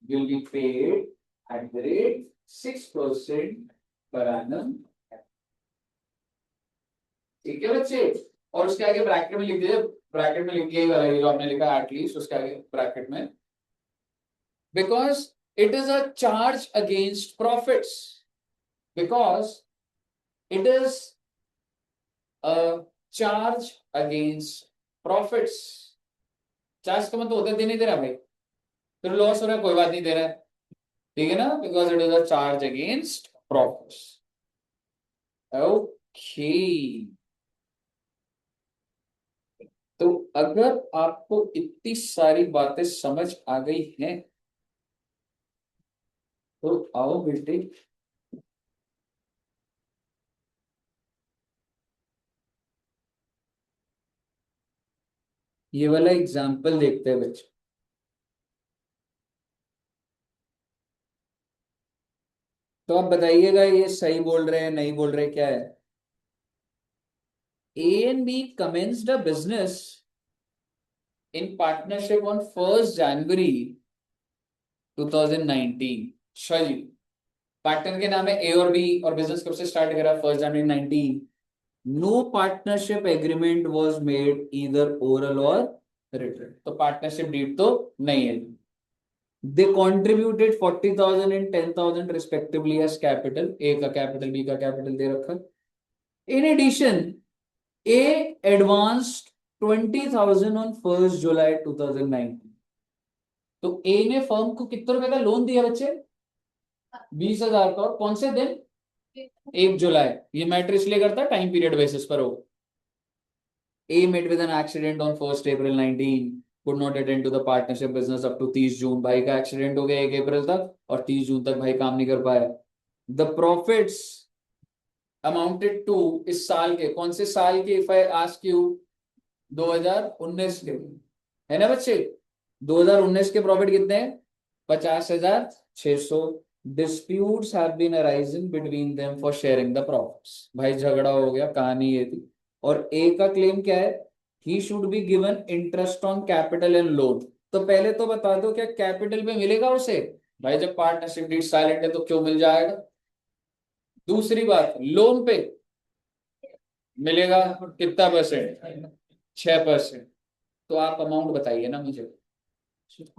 will be paid at the rate 6% per annum. ठीक है बच्चे, और उसके आगे ब्रैकेट में लिख दीजिए, ब्रैकेट में लिख दिया जो आपने लिखा एटलीस्ट, उसके आगे ब्रैकेट में, because it is a charge against profits, because it is a charge against profits. Charge का मतलब होता है दे नहीं दे रहा भाई, फिर लॉस हो रहा है, कोई बात नहीं दे रहा है, ठीक है ना, because it is a charge against profits. Okay, तो अगर आपको इतनी सारी बातें समझ आ गई हैं तो आओ बेटे ये वाला एग्जाम्पल देखते हैं बच्चे। तो आप बताइएगा ये सही बोल रहे हैं नहीं बोल रहे, क्या है? A and B commenced a business in partnership on 1st January 2019. अच्छा जी, पार्टनर के नाम है ए और बी, और बिजनेस कब से स्टार्ट करा? 1st January 19। No partnership agreement was made either oral or written, तो पार्टनरशिप डीड तो नहीं है। They contributed 40,000 and 10,000 respectively as capital, A का कैपिटल बी का कैपिटल दे रखा। In addition A advanced 20,000 on 1st July 2019। तो ए ने फर्म को कितने रुपए का लोन दिया बच्चे? 20,000 का, और कौन से दिन? 1 जुलाई। ये मैटर इसलिए करता है टाइम पीरियड बेसिस पर हो। A met with an accident on 1st April 19, could not attend to the partnership business up to 30 जून। भाई का एक्सीडेंट हो गया 1 अप्रैल तक, और 30 जून तक भाई काम नहीं कर पाया। द प्रॉफिट्स अमाउंटेड टू, इस साल के, कौन से साल के? इफ आई आस्क यू, 2019 के, है ना बच्चे? 2019 के प्रॉफिट कितने हैं? 50,600। Disputes have been arising between them for sharing the profits. भाई झगड़ा हो गया, कहानी ये थी। और ए का क्लेम क्या है? He should be given interest on capital and loan. तो पहले तो बता दो क्या कैपिटल पे मिलेगा उसे? भाई जब पार्टनरशिप डीड साइलेंट है तो क्यों मिल जाएगा? दूसरी बात, लोन पे मिलेगा कितना परसेंट? 6%। तो आप अमाउंट बताइए ना मुझे।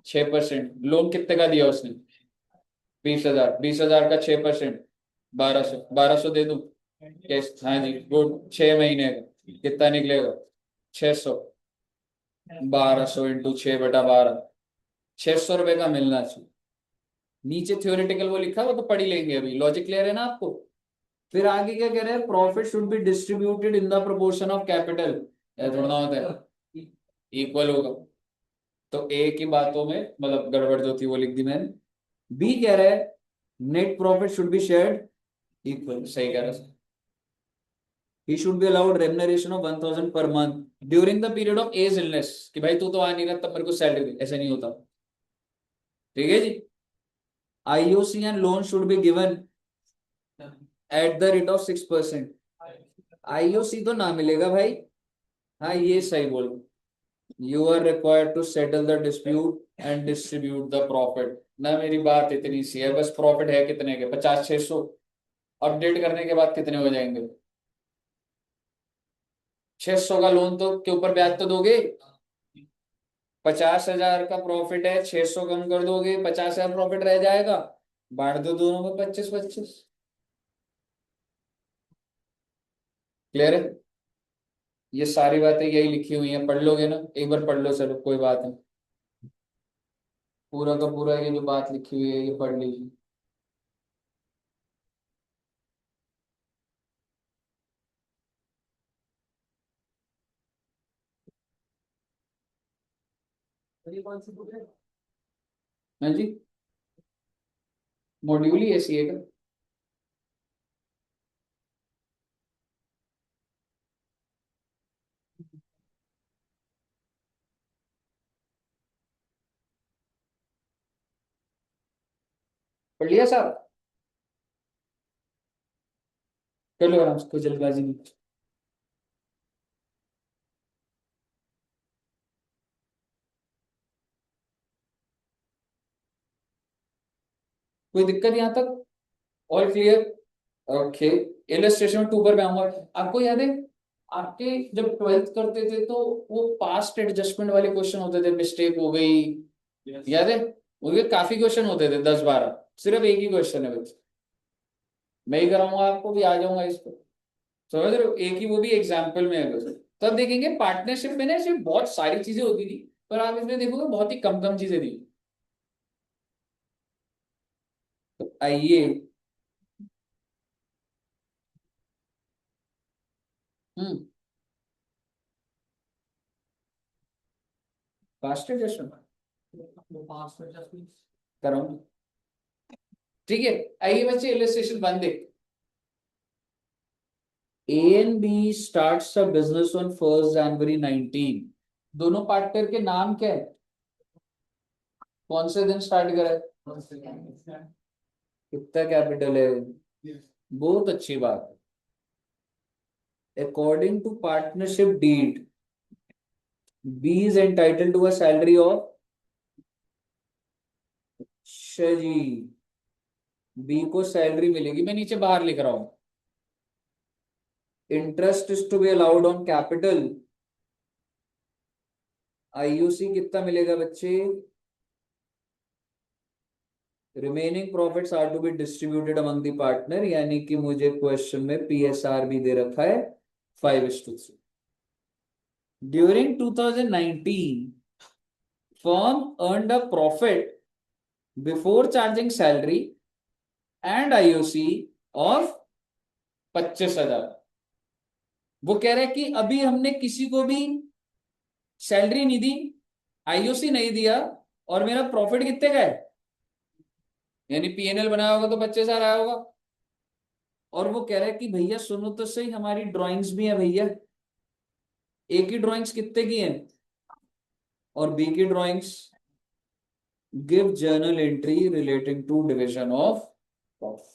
6%, लोन कितने का दिया उसने? 20,000। 20,000 का 6%, 1200। 1200 दे दूं कैश? हाँ जी, गुड। 6 महीने का कितना निकलेगा? 600। 1200 इंटू 6/12, 600 रुपए का मिलना चाहिए। नीचे थ्योरेटिकल वो लिखा, वो तो पढ़ ही लेंगे, अभी लॉजिक क्लियर है ना आपको? फिर आगे क्या कह रहे हैं? Profit should be distributed in the proportion of capital. थोड़ा होता है, इक्वल होगा। तो ए की बातों में मतलब गड़बड़ जो थी वो लिख दी मैंने। बी कह रहा है net profit should be shared equal, सही कह रहा है। He should be allowed remuneration of 1,000 per month during the period of A's illness, कि भाई तू तो आ नहीं रहा तब मेरे को सैलरी दे, ऐसा नहीं होता। ठीक है जी। IOC and loan should be given at the rate of 6%। IOC तो ना मिलेगा भाई। हाँ ये सही बोलो। You are required to settle the dispute and distribute the profit. ना मेरी बात इतनी सी है, बस प्रॉफिट है कितने के, 50-600। अपडेट करने के बाद कितने हो जाएंगे? 600 का लोन तो के ऊपर ब्याज तो दोगे। 50,000 का प्रॉफिट है, 600 कम कर दोगे, 50,000 प्रॉफिट रह जाएगा। बांट दो दोनों में 25-25। क्लियर है? ये सारी बातें यही लिखी हुई हैं, पढ़ लोगे ना? एक बार पढ़ लो, चलो कोई बात नहीं। पूरा का पूरा ये जो बात लिखी हुई है ये पढ़ लीजिए। तो ये कौन सी बुक है? हाँ जी, मॉड्यूल ही ऐसी है क्या? पढ़ लिया साहब? कर लो आराम से, कोई जल्दबाजी नहीं। कोई दिक्कत यहाँ तक? All clear? ओके। इलस्ट्रेशन 2 पर मैं आऊंगा। आपको याद है, आपके जब 12th करते थे तो वो पास्ट एडजस्टमेंट वाले क्वेश्चन होते थे, मिस्टेक हो गई, याद है? उनके काफी क्वेश्चन होते थे, 10-12। सिर्फ एक ही क्वेश्चन है बस। मैं ही कराऊंगा आपको भी, आ जाऊंगा इस पर। समझ रहे हो? एक ही, वो भी एग्जाम्पल में है बस। तो अब देखेंगे पार्टनरशिप में ना ऐसी बहुत सारी चीजें होती थी, पर आप इसमें देखोगे बहुत ही कम कम चीजें थी। तो आइए। हम्म। पास्ट एडजस्टमेंट कराऊंगा। ठीक है। आइए बच्चे, इलस्ट्रेशन 1 देख। A and B starts a business on 1 January 19। दोनों पार्टनर के नाम क्या है? कौन से दिन स्टार्ट करा है? कितना कैपिटल है? बहुत अच्छी बात है। According to partnership deed, B is entitle to a salary of. जी, बी को सैलरी मिलेगी, मैं नीचे बाहर लिख रहा हूं। Interest is to be allowed on capital. IUC कितना मिलेगा बच्चे? Remaining profits are to be distributed among the partner, यानी कि मुझे क्वेश्चन में PSR भी दे रखा है 5:3। During 2019, firm earned a profit before charging salary and IOC of 25,000। वो कह रहे हैं कि अभी हमने किसी को भी सैलरी नहीं दी, IOC नहीं दिया, और मेरा प्रॉफिट कितने का है? यानी PNL बनाया होगा तो 25,000 आया होगा। और वो कह रहा है कि भैया सुनो तो सही, हमारी ड्राइंग्स भी है भैया। ए की ड्राइंग्स कितने की हैं और बी की drawings? Give journal entry relating to division of profit.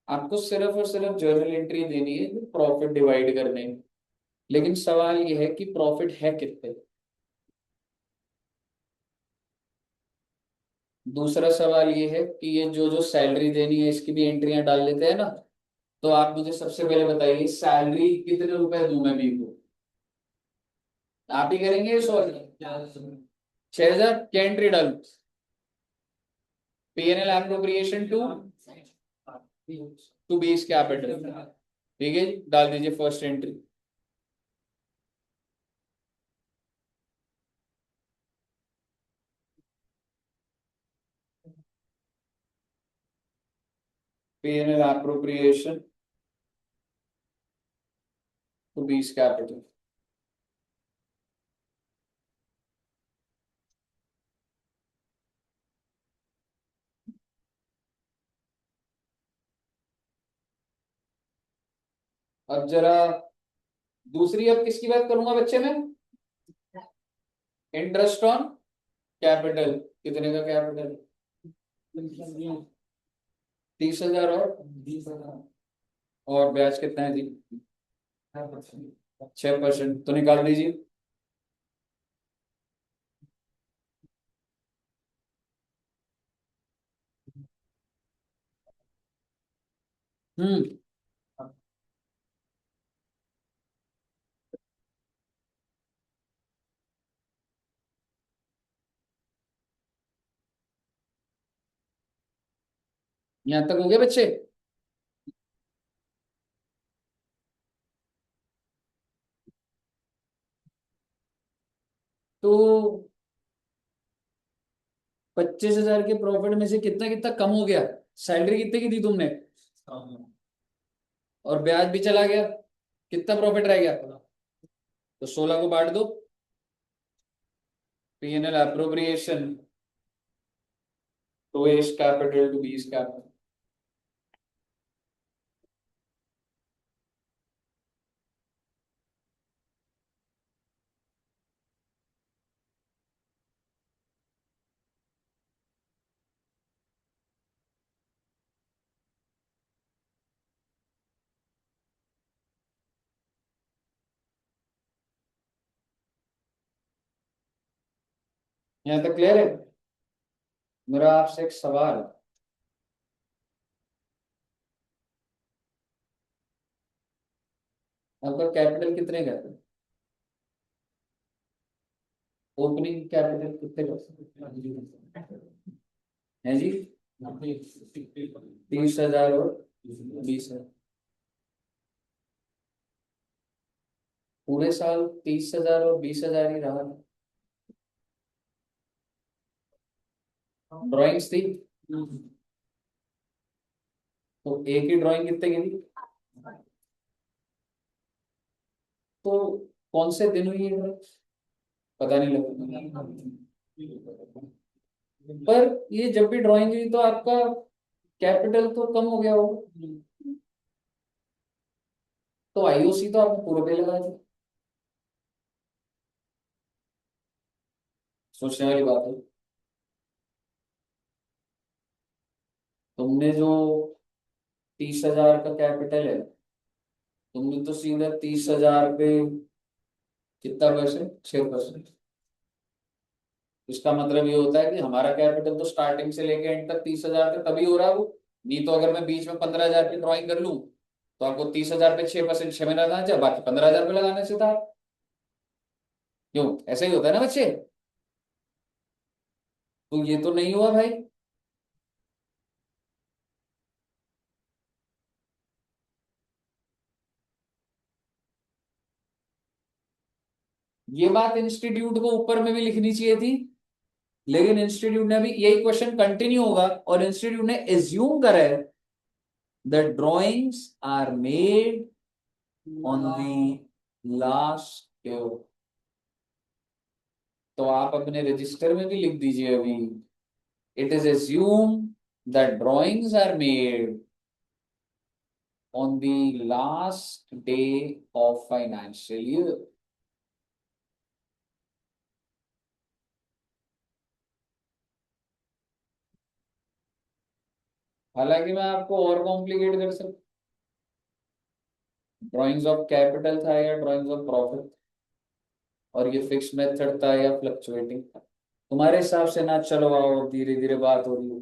आपको सिर्फ और सिर्फ जर्नल एंट्री देनी है प्रॉफिट डिवाइड करने में। लेकिन सवाल ये है कि प्रॉफिट है कितने। दूसरा सवाल ये है कि ये जो जो सैलरी देनी है इसकी भी एंट्रियां डाल लेते हैं ना। तो आप मुझे सबसे पहले बताइए, सैलरी कितने रुपए दूं मैं बी को? आप ही करेंगे? 6,000 क्या एंट्री डालूं? PNL appropriation to B's capital. ठीक है जी, डाल दीजिए first entry. PNL appropriation to B's capital. अब जरा दूसरी, अब किसकी बात करूंगा बच्चे में? Interest on capital. कितने का कैपिटल? 30,000 और ब्याज कितना है जी? 6%, तो निकाल दीजिए। हम्म। यहाँ तक हो गया बच्चे? तो 25,000 के प्रॉफिट में से कितना कितना कम हो गया? सैलरी कितने की दी तुमने और ब्याज भी चला गया, कितना प्रॉफिट रह गया? तो 16 को बांट दो। P&L appropriation to A's capital to B's capital. यहाँ तक क्लियर है? मेरा आपसे एक सवाल, आपका कैपिटल कितने का है? ओपनिंग कैपिटल कितने का है जी? 30,000 और 20,000। पूरे साल 30,000 और 20,000 ही रहा। ड्राइंग्स थी, तो एक ही ड्राइंग कितने की थी? तो कौन से दिन हुई है ड्राइंग? पता नहीं लगता। पर ये जब भी ड्राइंग हुई तो आपका कैपिटल तो कम हो गया होगा, तो आईओसी तो आपने पूरे पे लगा दी। सोचने वाली बात है। तुमने जो 30,000 का कैपिटल है, तुमने तो सीधा 30,000 पे कितना परसेंट? 6%। इसका मतलब ये होता है कि हमारा कैपिटल तो स्टार्टिंग से लेके एंड तक 30,000 पे तभी हो रहा है वो। नहीं तो अगर मैं बीच में 15,000 की ड्रॉइंग कर लूं तो आपको 30,000 पे 6% 6 में लगाना चाहिए, बाकी 15,000 पे लगाने से था। क्यों? ऐसा ही होता है ना बच्चे? तो ये तो नहीं हुआ भाई। ये बात इंस्टीट्यूट को ऊपर में भी लिखनी चाहिए थी, लेकिन इंस्टीट्यूट ने भी यही क्वेश्चन कंटिन्यू होगा और इंस्टीट्यूट ने एज्यूम करा है the drawings are made on the last day. तो आप अपने रजिस्टर में भी लिख दीजिए अभी, it is assume the drawings are made on the last day of financial year. हालांकि मैं आपको और कॉम्प्लिकेट कर सकता, ड्राइंग्स ऑफ कैपिटल था या ड्राइंग्स ऑफ प्रॉफिट, और ये फिक्स मेथड था या फ्लक्चुएटिंग था। तुम्हारे हिसाब से ना, चलो आओ धीरे धीरे बात हो रही है,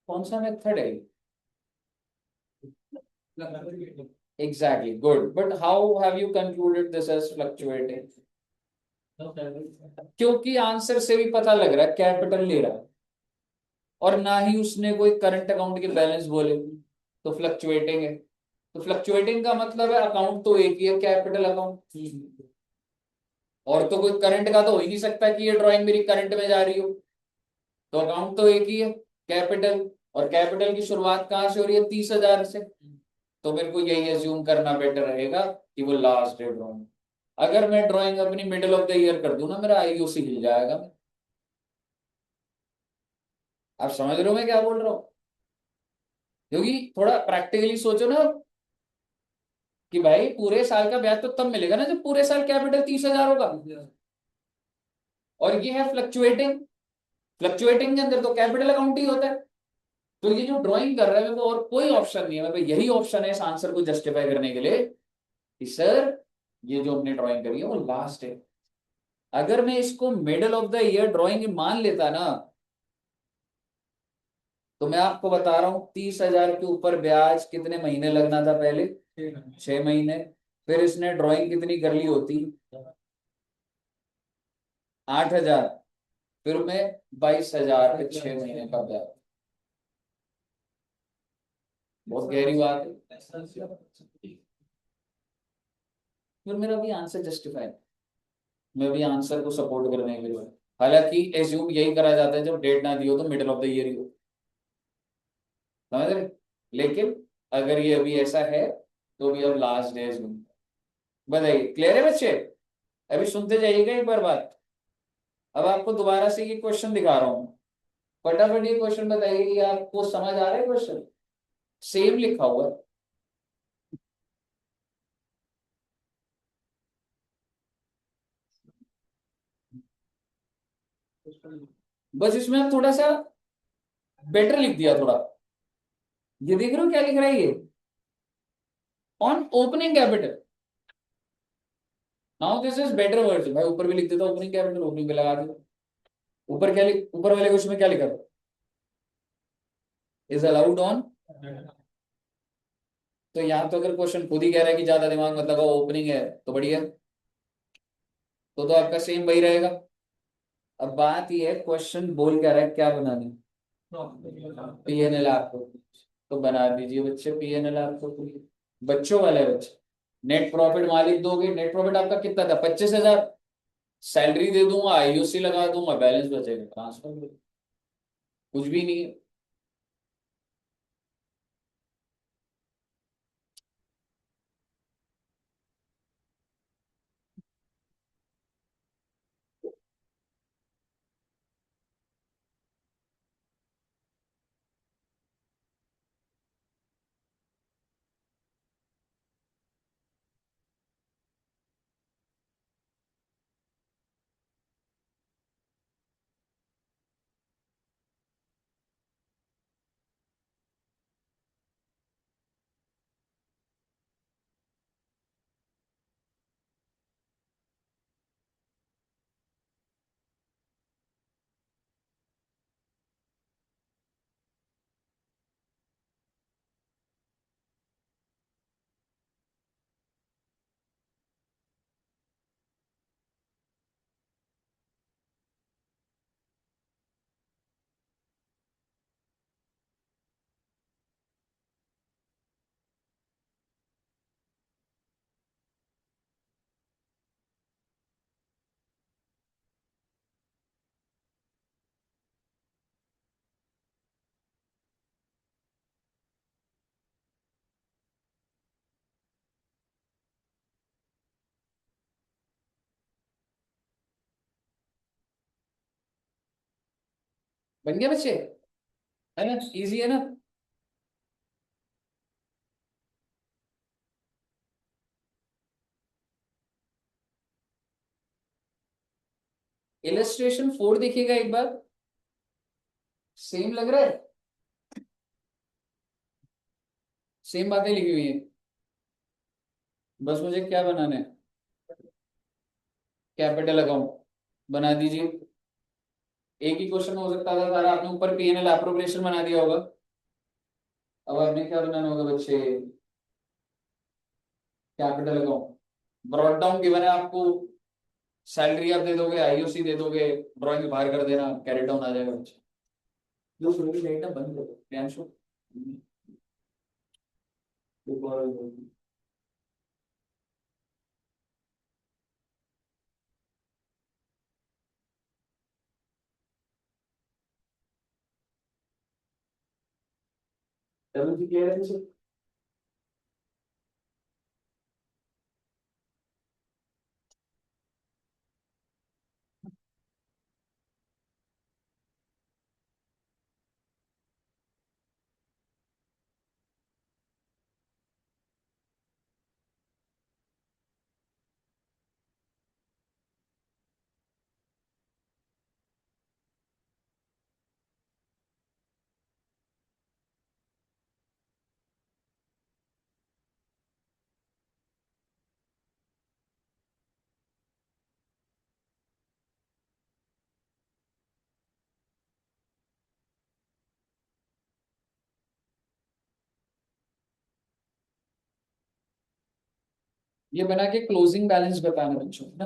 कौन सा मेथड है? Exactly, good, but how have you concluded this as fluctuating? क्योंकि आंसर से भी पता लग रहा है कैपिटल ले रहा है, और ना ही उसने कोई करंट अकाउंट के बैलेंस बोले, तो फ्लक्चुएटिंग है। तो फ्लक्चुएटिंग का मतलब है अकाउंट तो एक ही है, कैपिटल अकाउंट, और तो कोई करंट का तो हो ही नहीं सकता कि ये ड्राइंग मेरी करंट में जा रही हो। तो अकाउंट तो एक ही है, कैपिटल। और कैपिटल की शुरुआत कहाँ से हो रही है? 30,000 से। तो मेरे को यही एज्यूम करना बेटर रहेगा कि वो लास्ट डे ड्राइंग। अगर मैं ड्राइंग अपनी मिडिल ऑफ द ईयर कर दूं ना, मेरा आईयूसी हिल जाएगा। आप समझ रहे हो मैं क्या बोल रहा हूँ? क्योंकि थोड़ा प्रैक्टिकली सोचो ना, कि भाई पूरे साल का ब्याज तो तब मिलेगा ना जब पूरे साल कैपिटल 30,000 होगा। और ये है फ्लक्चुएटिंग, फ्लक्चुएटिंग के अंदर तो कैपिटल अकाउंट ही होता है। तो ये जो ड्राइंग कर रहा है, मेरे को और कोई ऑप्शन नहीं है, मेरे को यही ऑप्शन है इस आंसर को जस्टिफाई करने के लिए कि सर ये जो हमने ड्राइंग करी है वो लास्ट है। अगर मैं इसको middle of the year drawing मान लेता ना, तो मैं आपको बता रहा हूं 30,000 के ऊपर ब्याज कितने महीने लगना था पहले? 6 महीने। फिर इसने ड्राइंग कितनी कर ली होती? 8,000। फिर मैं 22,000 के 6 महीने का ब्याज। बहुत गहरी बात है। फिर मेरा भी आंसर जस्टिफाई, मैं भी आंसर को सपोर्ट करने के लिए। हालांकि एज्यूम यही करा जाता है जब डेट ना दी हो तो मिडिल ऑफ द ईयर ही हो, समझ रहे? लेकिन अगर ये अभी ऐसा है तो भी अब लास्ट डे एज्यूम। बताइए, क्लियर है बच्चे? अभी सुनते जाइएगा एक बार बात। अब आपको दोबारा से ये क्वेश्चन दिखा रहा हूँ, फटाफट ये क्वेश्चन बताइए कि आपको समझ आ रहा है क्वेश्चन? सेम लिखा हुआ है। बस इसमें आप थोड़ा सा बेटर लिख दिया थोड़ा। ये देख रहे हो क्या लिख रहा है ये? On opening capital. Now this is better version. भाई ऊपर भी लिख देता ओपनिंग कैपिटल, ओपनिंग पे लगा दो। ऊपर क्या लिख, ऊपर वाले क्वेश्चन में क्या लिखा? Is allowed on. तो यहाँ तो अगर क्वेश्चन खुद ही कह रहा है कि ज्यादा दिमाग मतलब ओपनिंग है तो बढ़िया। तो आपका सेम वही रहेगा। अब बात ये है, क्वेश्चन बोल क्या रहा है, क्या बनानी? पीएनएल आपको, तो बना दीजिए बच्चे पीएनएल आपको। बच्चों वाले बच्चे, नेट प्रॉफिट मालिक दोगे, नेट प्रॉफिट आपका कितना था? 25,000। सैलरी दे दूंगा, आईयूसी लगा दूंगा, बैलेंस बचेगा ट्रांसफर। कुछ भी नहीं है। बन गया बच्चे? है ना, इजी है ना? इलस्ट्रेशन 4 देखिएगा एक बार। सेम लग रहा है? सेम बातें लिखी हुई है। बस मुझे क्या बनाना है? कैपिटल अकाउंट बना दीजिए। एक ही क्वेश्चन हो सकता था सारा, आपने ऊपर पीएनएल एप्रोप्रिएशन बना दिया होगा। अब आपने क्या बनाना होगा बच्चे? Capital account. Brought down given है आपको, सैलरी आप दे दोगे, आईओसी दे दोगे, ड्राइंग बाहर कर देना, कैरी डाउन आ जाएगा बच्चे। जो शुरू की डेट है बंद करो प्रियांशु। एक और डबल की क्लियर है? ये बना के क्लोजिंग बैलेंस बताना बच्चों को ना।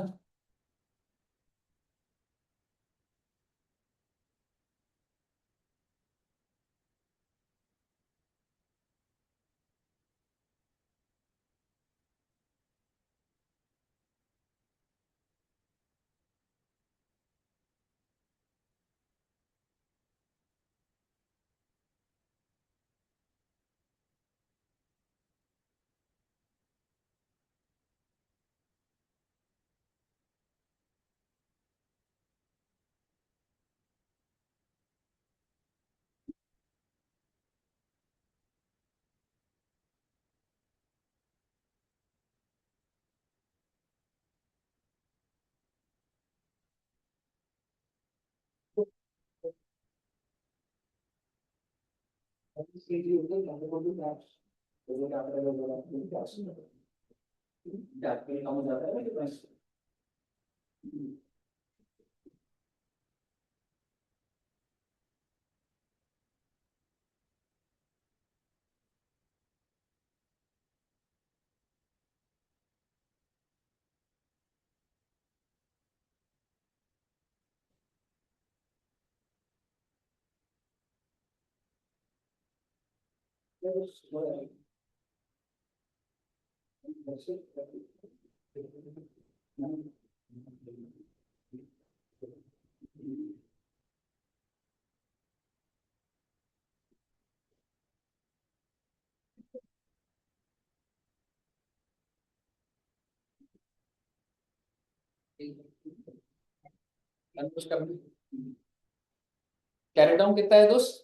कैरेट डाउन कितना है दोस्त?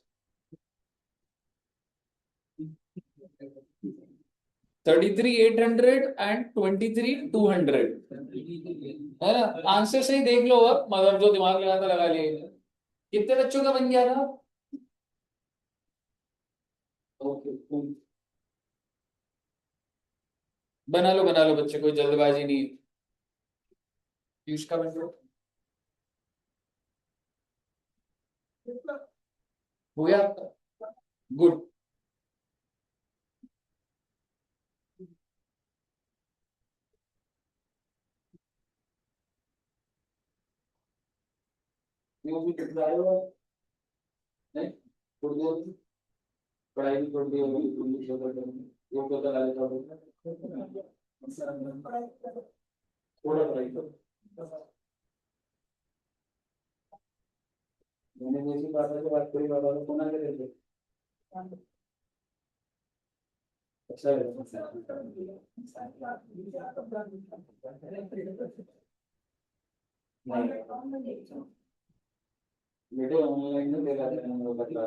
33,800 एंड 23,200 है ना। आंसर सही देख लो, अब मतलब जो दिमाग लगाता लगा लिए। कितने बच्चों का बन गया था? ओके, बना लो बच्चे, कोई जल्दबाजी नहीं। पीयूष का बन गया। हो गया आपका? गुड। न्यूज भी कितना आया हुआ? नहीं, छोड़ दिया अभी? पढ़ाई भी छोड़ दी होगी, तुम भी छोड़ दो। वो तो लगा लेता होगा। थोड़ा पढ़ाई तो मैंने जैसी बात करी बाबा को फोन आ के देते। अच्छा है। नहीं, बेटे ऑनलाइन में देखा था मैंने, बता।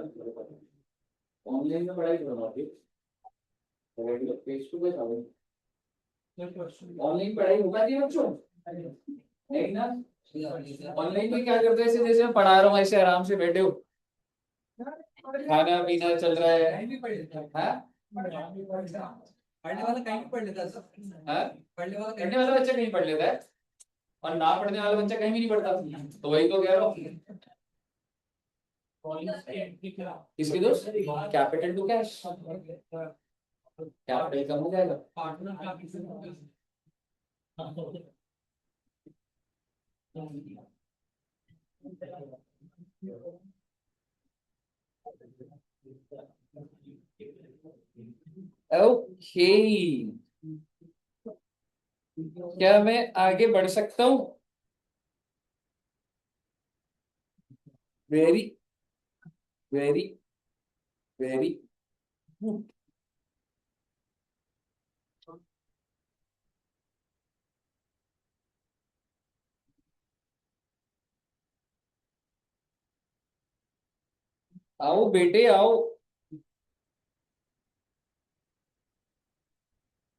ऑनलाइन में पढ़ाई करो अभी, रेगुलर फेस टू फेस आओ। ऑनलाइन पढ़ाई हो पाती है बच्चों? नहीं ना। ऑनलाइन में क्या करते हैं, ऐसे जैसे मैं पढ़ा रहा हूँ ऐसे आराम से बैठे हो, खाना पीना चल रहा है। हाँ? पढ़ने वाला कहीं भी पढ़ लेता है सर। हाँ? पढ़ने वाला पढ़ने वाला बच्चा कहीं पढ़ लेता है, और ना पढ़ने वाला बच्चा कहीं भी नहीं पढ़ता। तो वही तो कह रहा हूँ। इसके दोस्त कैपिटल टू कैश, कैपिटल कम हो जाएगा। ओके, क्या मैं आगे बढ़ सकता हूँ? Very very very good. आओ बेटे आओ।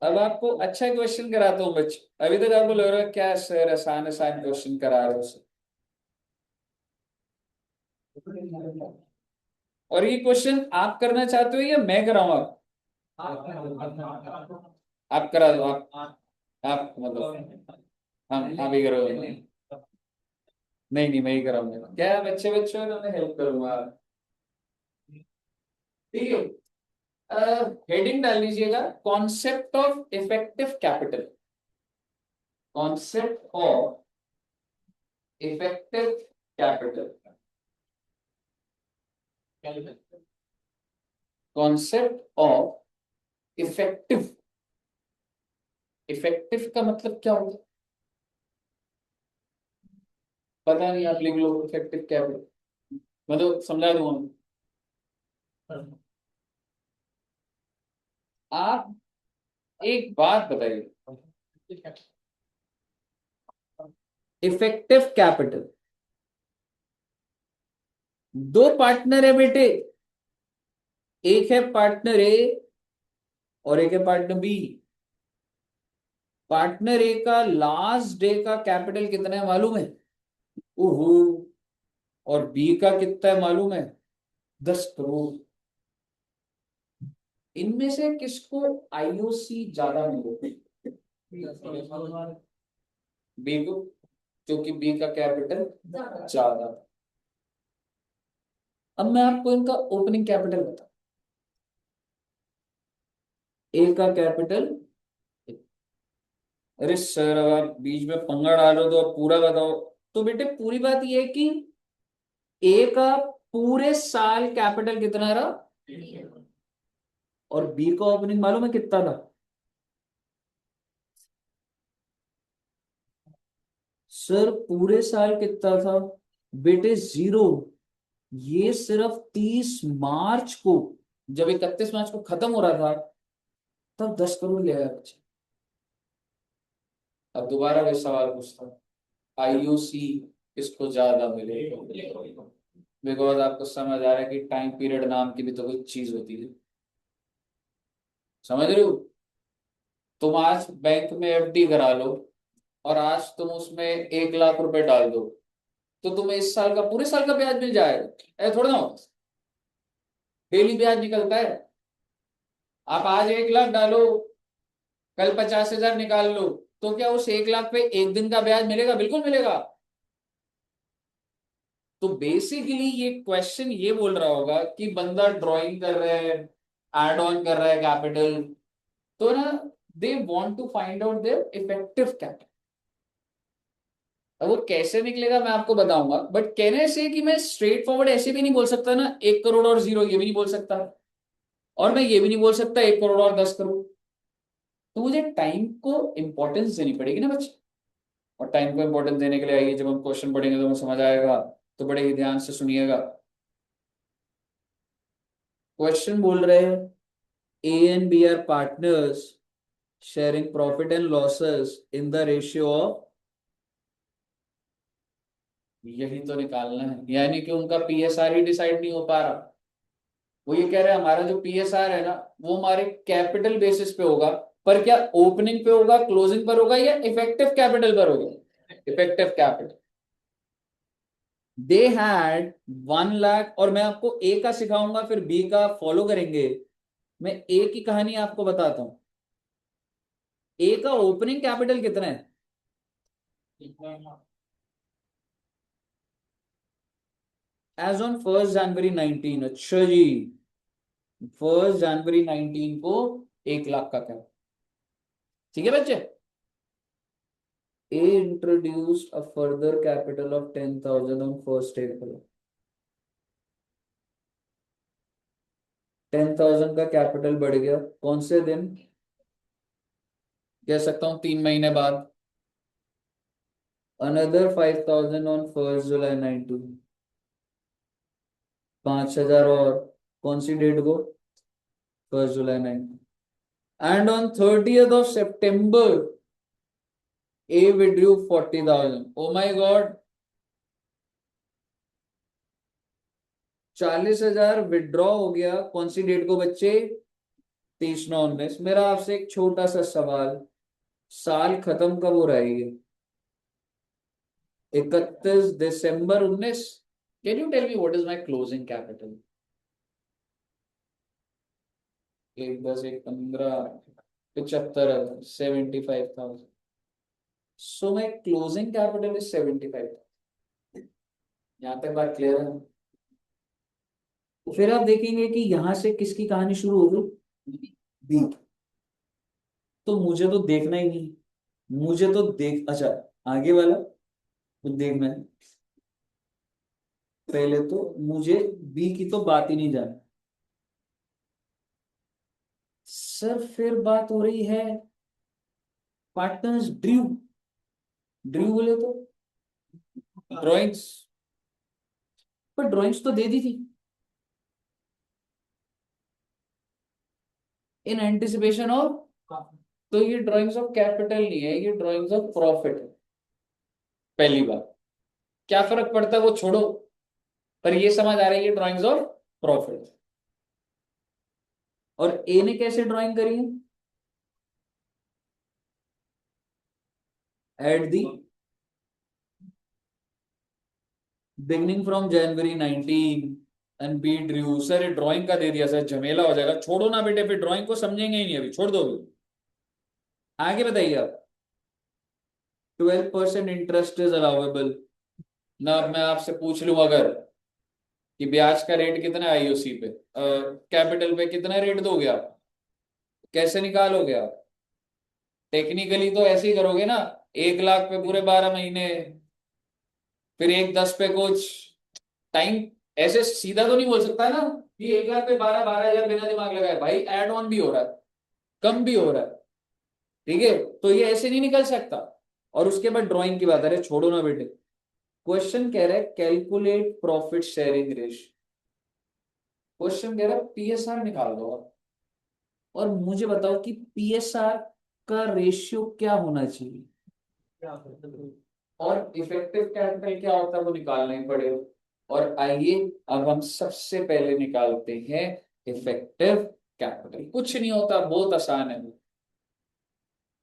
अब आपको अच्छा क्वेश्चन कराता हूँ बच्चे। अभी तक आपको लग रहा है क्या सर आसान आसान क्वेश्चन करा रहे हो सर। और ये क्वेश्चन आप करना चाहते हो या मैं कराऊं? आप करा दो। आप मतलब हम ही करो। नहीं नहीं, मैं ही कराऊंगा। क्या बच्चे बच्चों में मैं हेल्प करूंगा। ठीक है, हेडिंग डाल लीजिएगा, concept of effective capital. Concept of effective capital, concept of effective, effective का मतलब क्या होता है पता नहीं, आप लिख लो इफेक्टिव कैपिटल, मतलब समझा दूंगा। आप एक बात बताइए, इफेक्टिव कैपिटल, दो पार्टनर है बेटे, एक है पार्टनर ए और एक है पार्टनर बी। पार्टनर ए का लास्ट डे का कैपिटल कितना है मालूम है? ओहो। और बी का कितना है मालूम है? 10 करोड़। इनमें से किसको आईओसी ज्यादा मिलेगी? बी को, क्योंकि बी का कैपिटल ज्यादा। अब मैं आपको इनका ओपनिंग कैपिटल बता, ए का कैपिटल, अरे सर अब आप बीच में पंगा डालो तो आप पूरा बताओ। तो बेटे पूरी बात यह है कि ए का पूरे साल कैपिटल कितना रहा, और बी का ओपनिंग मालूम है कितना था? सर पूरे साल कितना था बेटे? 0। ये सिर्फ 30 मार्च को, जब 31 मार्च को खत्म हो रहा था, तब 10 करोड़ ले आया बच्चे। अब दोबारा वही सवाल पूछता हूँ, आईयूसी किसको ज्यादा मिलेगा? बिकॉज आपको समझ आ रहा है कि टाइम पीरियड नाम की भी तो कोई चीज होती है, समझ रहे हो? तुम आज बैंक में एफडी करा लो और आज तुम उसमें 1 लाख रुपए डाल दो, तो तुम्हें इस साल का, पूरे साल का ब्याज मिल जाएगा। ऐसा थोड़ा ना होता, डेली ब्याज निकलता है। आप आज 1 लाख डालो, कल 50,000 निकाल लो, तो क्या उस 1 लाख पे एक दिन का ब्याज मिलेगा? बिल्कुल मिलेगा। तो बेसिकली ये क्वेश्चन ये बोल रहा होगा कि बंदा ड्राइंग कर रहा है, एड ऑन कर रहा है कैपिटल, तो ना they want to find out their effective capital. अब वो कैसे निकलेगा मैं आपको बताऊंगा, बट कहने से कि मैं स्ट्रेट फॉरवर्ड ऐसे भी नहीं बोल सकता ना, 1 करोड़ और 0, ये भी नहीं बोल सकता, और मैं ये भी नहीं बोल सकता 1 करोड़ और 10 करोड़। तो मुझे टाइम को इंपॉर्टेंस देनी पड़ेगी ना बच्चे। और टाइम को इंपॉर्टेंस देने के लिए आइए, जब हम क्वेश्चन पढ़ेंगे तो हमें समझ आएगा, तो बड़े ही ध्यान से सुनिएगा। क्वेश्चन बोल रहे हैं A and B are partners sharing profit and losses in the ratio of, यही तो निकालना है, यानी कि उनका पीएसआर ही डिसाइड नहीं हो पा रहा। वो ये कह रहे हैं हमारा जो पीएसआर है ना, वो हमारे कैपिटल बेसिस पे होगा, पर क्या ओपनिंग पे होगा, क्लोजिंग पर होगा, या इफेक्टिव कैपिटल पर होगा? Effective capital. They had 1 lakh, और मैं आपको ए का सिखाऊंगा फिर बी का फॉलो करेंगे। मैं ए की कहानी आपको बताता हूं। ए का ओपनिंग कैपिटल कितना है? एज ऑन 1 जनवरी 19, अच्छा जी, 1 जनवरी 19 को 1 लाख का कैपिटल। ठीक है बच्चे। A introduced a further capital of 10,000 on 1 April. 10,000 का कैपिटल बढ़ गया कौन से दिन? कह सकता हूं 3 महीने बाद। Another 5,000 on 1 July 19. 5,000 और कौन सी डेट को? 1 July 19. And on 30th of September, A withdrew 40,000. Oh my God, 40,000 withdraw हो गया कौन सी डेट को बच्चे? 30/9/19। मेरा आपसे एक छोटा सा सवाल, साल खत्म कब हो रहा है ये? 31 दिसंबर 19। Can you tell me what is my closing capital? 1 10 1 15, 75,000, 75,000। So my closing capital is 75,000। यहाँ तक बात क्लियर है? तो फिर आप देखेंगे कि यहां से किसकी कहानी शुरू होगी? बी। तो मुझे तो देखना ही नहीं, मुझे तो देख, अच्छा आगे वाला तो देख, मैं पहले तो मुझे बी की तो बात ही नहीं जानी सर। फिर बात हो रही है पार्टनर्स ड्रू। ड्रू बोले तो ड्राइंग्स, पर ड्राइंग्स तो दे दी थी इन एंटिसिपेशन ऑफ। तो ये ड्राइंग्स ऑफ कैपिटल नहीं है, ये ड्राइंग्स ऑफ प्रॉफिट है। पहली बात, क्या फर्क पड़ता है वो छोड़ो, पर ये समझ आ रहा है ये ड्राइंग्स ऑफ प्रॉफिट। और ए ने कैसे ड्राइंग करी है? At the beginning from January 19 and B drew. Sir drawing का दे दिया सर, झमेला हो जाएगा, छोड़ो ना बेटे, फिर ड्राइंग को समझेंगे ही नहीं, अभी छोड़ दो अभी। आगे बताइए आप। 12% इंटरेस्ट इज अलाउेबल ना। अब मैं आपसे पूछ लूं अगर कि ब्याज का रेट कितना है आईओसी पे, कैपिटल पे कितना रेट दोगे आप, कैसे निकालोगे आप? टेक्निकली तो ऐसे ही करोगे ना, 1 लाख पे पूरे 12 महीने, फिर 1 10 पे कुछ टाइम। ऐसे सीधा तो नहीं बोल सकता ना कि 1 लाख पे 12 12 हजार बिना दिमाग लगाए, भाई एड ऑन भी हो रहा है, कम भी हो रहा है, ठीक है, तो ये ऐसे नहीं निकल सकता। और उसके बाद ड्राइंग की बात, अरे छोड़ो ना बेटे, क्वेश्चन कह रहा है calculate profit sharing ratio. Question कह रहा है पीएसआर निकाल दो आप। और मुझे बताओ कि पीएसआर का रेशियो क्या होना चाहिए, और इफेक्टिव कैपिटल क्या होता है वो निकालना ही पड़ेगा। और आइए अब हम सबसे पहले निकालते हैं इफेक्टिव कैपिटल। कुछ नहीं होता, बहुत आसान है।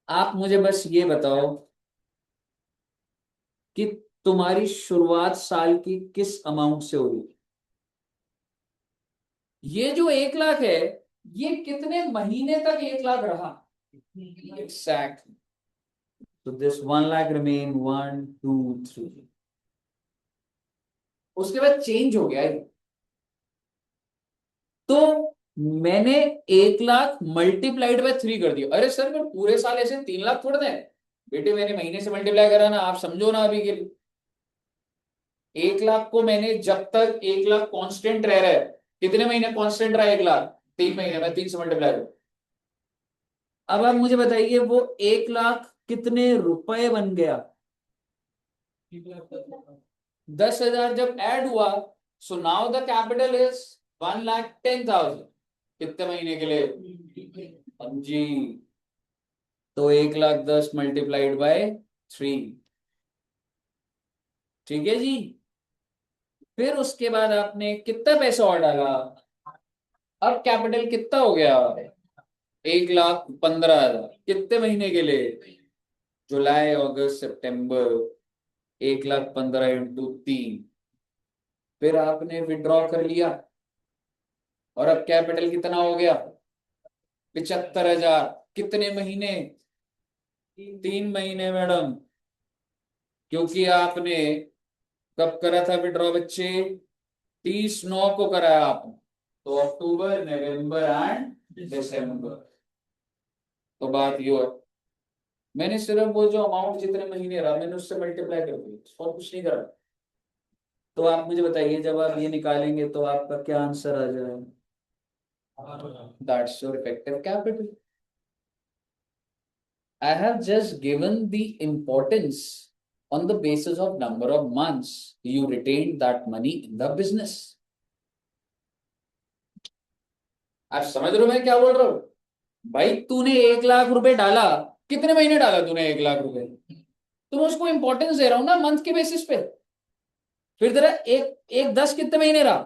आप मुझे बस ये बताओ कि तुम्हारी शुरुआत साल की किस अमाउंट से हो रही है? ये जो 1 लाख है, ये कितने महीने तक 1 लाख रहा? एग्जैक्ट। तो दिस 1 लाख रिमेन 1 2 3। उसके बाद चेंज हो गया ये। तो मैंने 1 लाख मल्टीप्लाइड बाय 3 कर दिया। अरे सर मैं पूरे साल ऐसे 3 लाख थोड़ दें बेटे, मैंने महीने से मल्टीप्लाई करा ना, आप समझो ना अभी के लिए। 1 लाख को मैंने, जब तक 1 लाख कांस्टेंट रह रहा है, कितने महीने कांस्टेंट रहा 1 लाख? 3 महीने, मैं 3 से मल्टीप्लाई करूं। अब आप मुझे बताइए वो 1 लाख कितने रुपए बन गया? 10,000 जब ऐड हुआ, so now the capital is 1,10,000। कितने महीने के लिए? अब जी, तो 1,10,000 मल्टीप्लाइड बाय 3। ठीक है जी। फिर उसके बाद आपने कितना पैसा और डाला? अब कैपिटल कितना हो गया? 1,15,000। कितने महीने के लिए? जुलाई अगस्त सितंबर। 1,15,000 इंटू 3। फिर आपने विड्रॉ कर लिया, और अब कैपिटल कितना हो गया? 75,000। कितने महीने? 3 महीने मैडम, क्योंकि आपने कब करा था विड्रॉ बच्चे? 30/9 को कराया आपने, तो अक्टूबर नवंबर एंड दिसंबर। तो बात ये है, मैंने सिर्फ वो जो अमाउंट जितने महीने रहा मैंने उससे मल्टीप्लाई कर दिया, और कुछ नहीं करा। तो आप मुझे बताइए जब आप ये निकालेंगे तो आपका क्या आंसर आ जाएगा? That's your effective capital. I have just given the importance on the basis of number of months you retained that money in the business. आप समझ रहे हो मैं क्या बोल रहा हूँ? भाई तूने 1 लाख रुपए डाला, कितने महीने डाला तूने 1 लाख रुपए? तो मैं उसको इंपॉर्टेंस दे रहा हूं ना मंथ के बेसिस पे। फिर तेरा एक एक 10 कितने महीने रहा,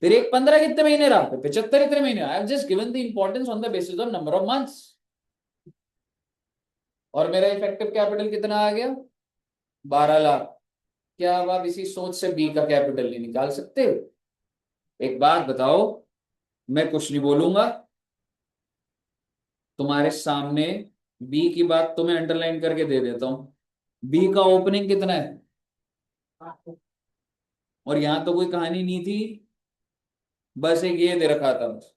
फिर एक 15 कितने महीने रहा, फिर 75 कितने महीने। I have just given the importance on the basis of number of months. और मेरा इफेक्टिव कैपिटल कितना आ गया? 12 लाख। क्या अब आप इसी सोच से बी का कैपिटल नहीं निकाल सकते? एक बात बताओ, मैं कुछ नहीं बोलूंगा तुम्हारे सामने, बी की बात तो मैं अंडरलाइन करके दे देता हूं। बी का ओपनिंग कितना है? और यहां तो कोई कहानी नहीं थी, बस एक ये दे रखा था बस,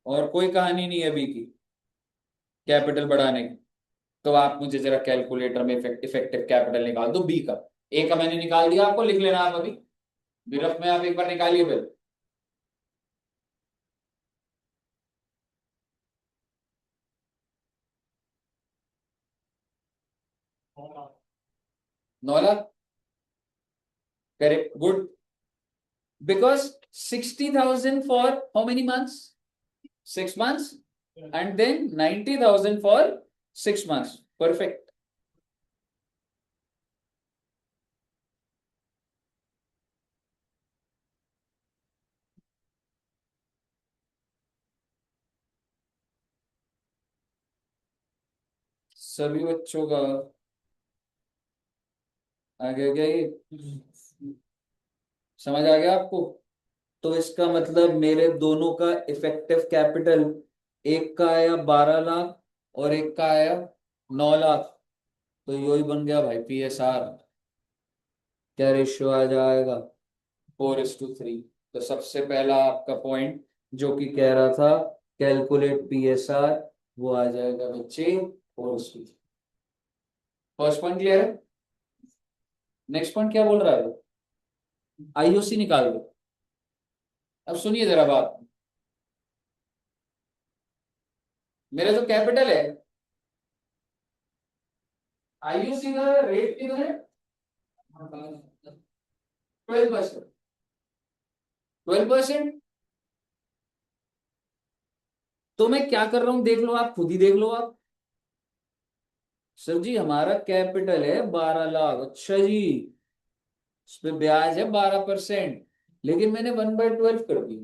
और कोई कहानी नहीं है बी की कैपिटल बढ़ाने की। तो आप मुझे जरा कैलकुलेटर में इफेक्टिव कैपिटल निकाल दो बी का। ए का मैंने निकाल दिया, आपको लिख लेना आप अभी, विरफ में आप एक बार निकालिए बिल। हाँ। 9 lakh, correct, good. Because 60,000 for how many months? 6 months. And then 90,000 for 6 months. Perfect. सभी बच्चों का आगे गया ये समझ आ गया आपको? तो इसका मतलब मेरे दोनों का इफेक्टिव कैपिटल, एक का आया 12 लाख और एक का आया 9 लाख। तो यही बन गया भाई PSR। क्या रेशियो आ जाएगा? 4:3। तो सबसे पहला आपका पॉइंट जो कि कह रहा था कैलकुलेट PSR, वो आ जाएगा बच्चे 4:3। फर्स्ट पॉइंट क्लियर है? नेक्स्ट पॉइंट क्या बोल रहा है? IOC निकाल दो। अब सुनिए जरा बात, मेरा जो कैपिटल है, IOC का रेट कितना है? 12%। 12%। तो मैं क्या कर रहा हूं देख लो, आप खुद ही देख लो आप। सर जी हमारा कैपिटल है 12 लाख, अच्छा जी, उस पे ब्याज है 12%, लेकिन मैंने 1/12 कर दी।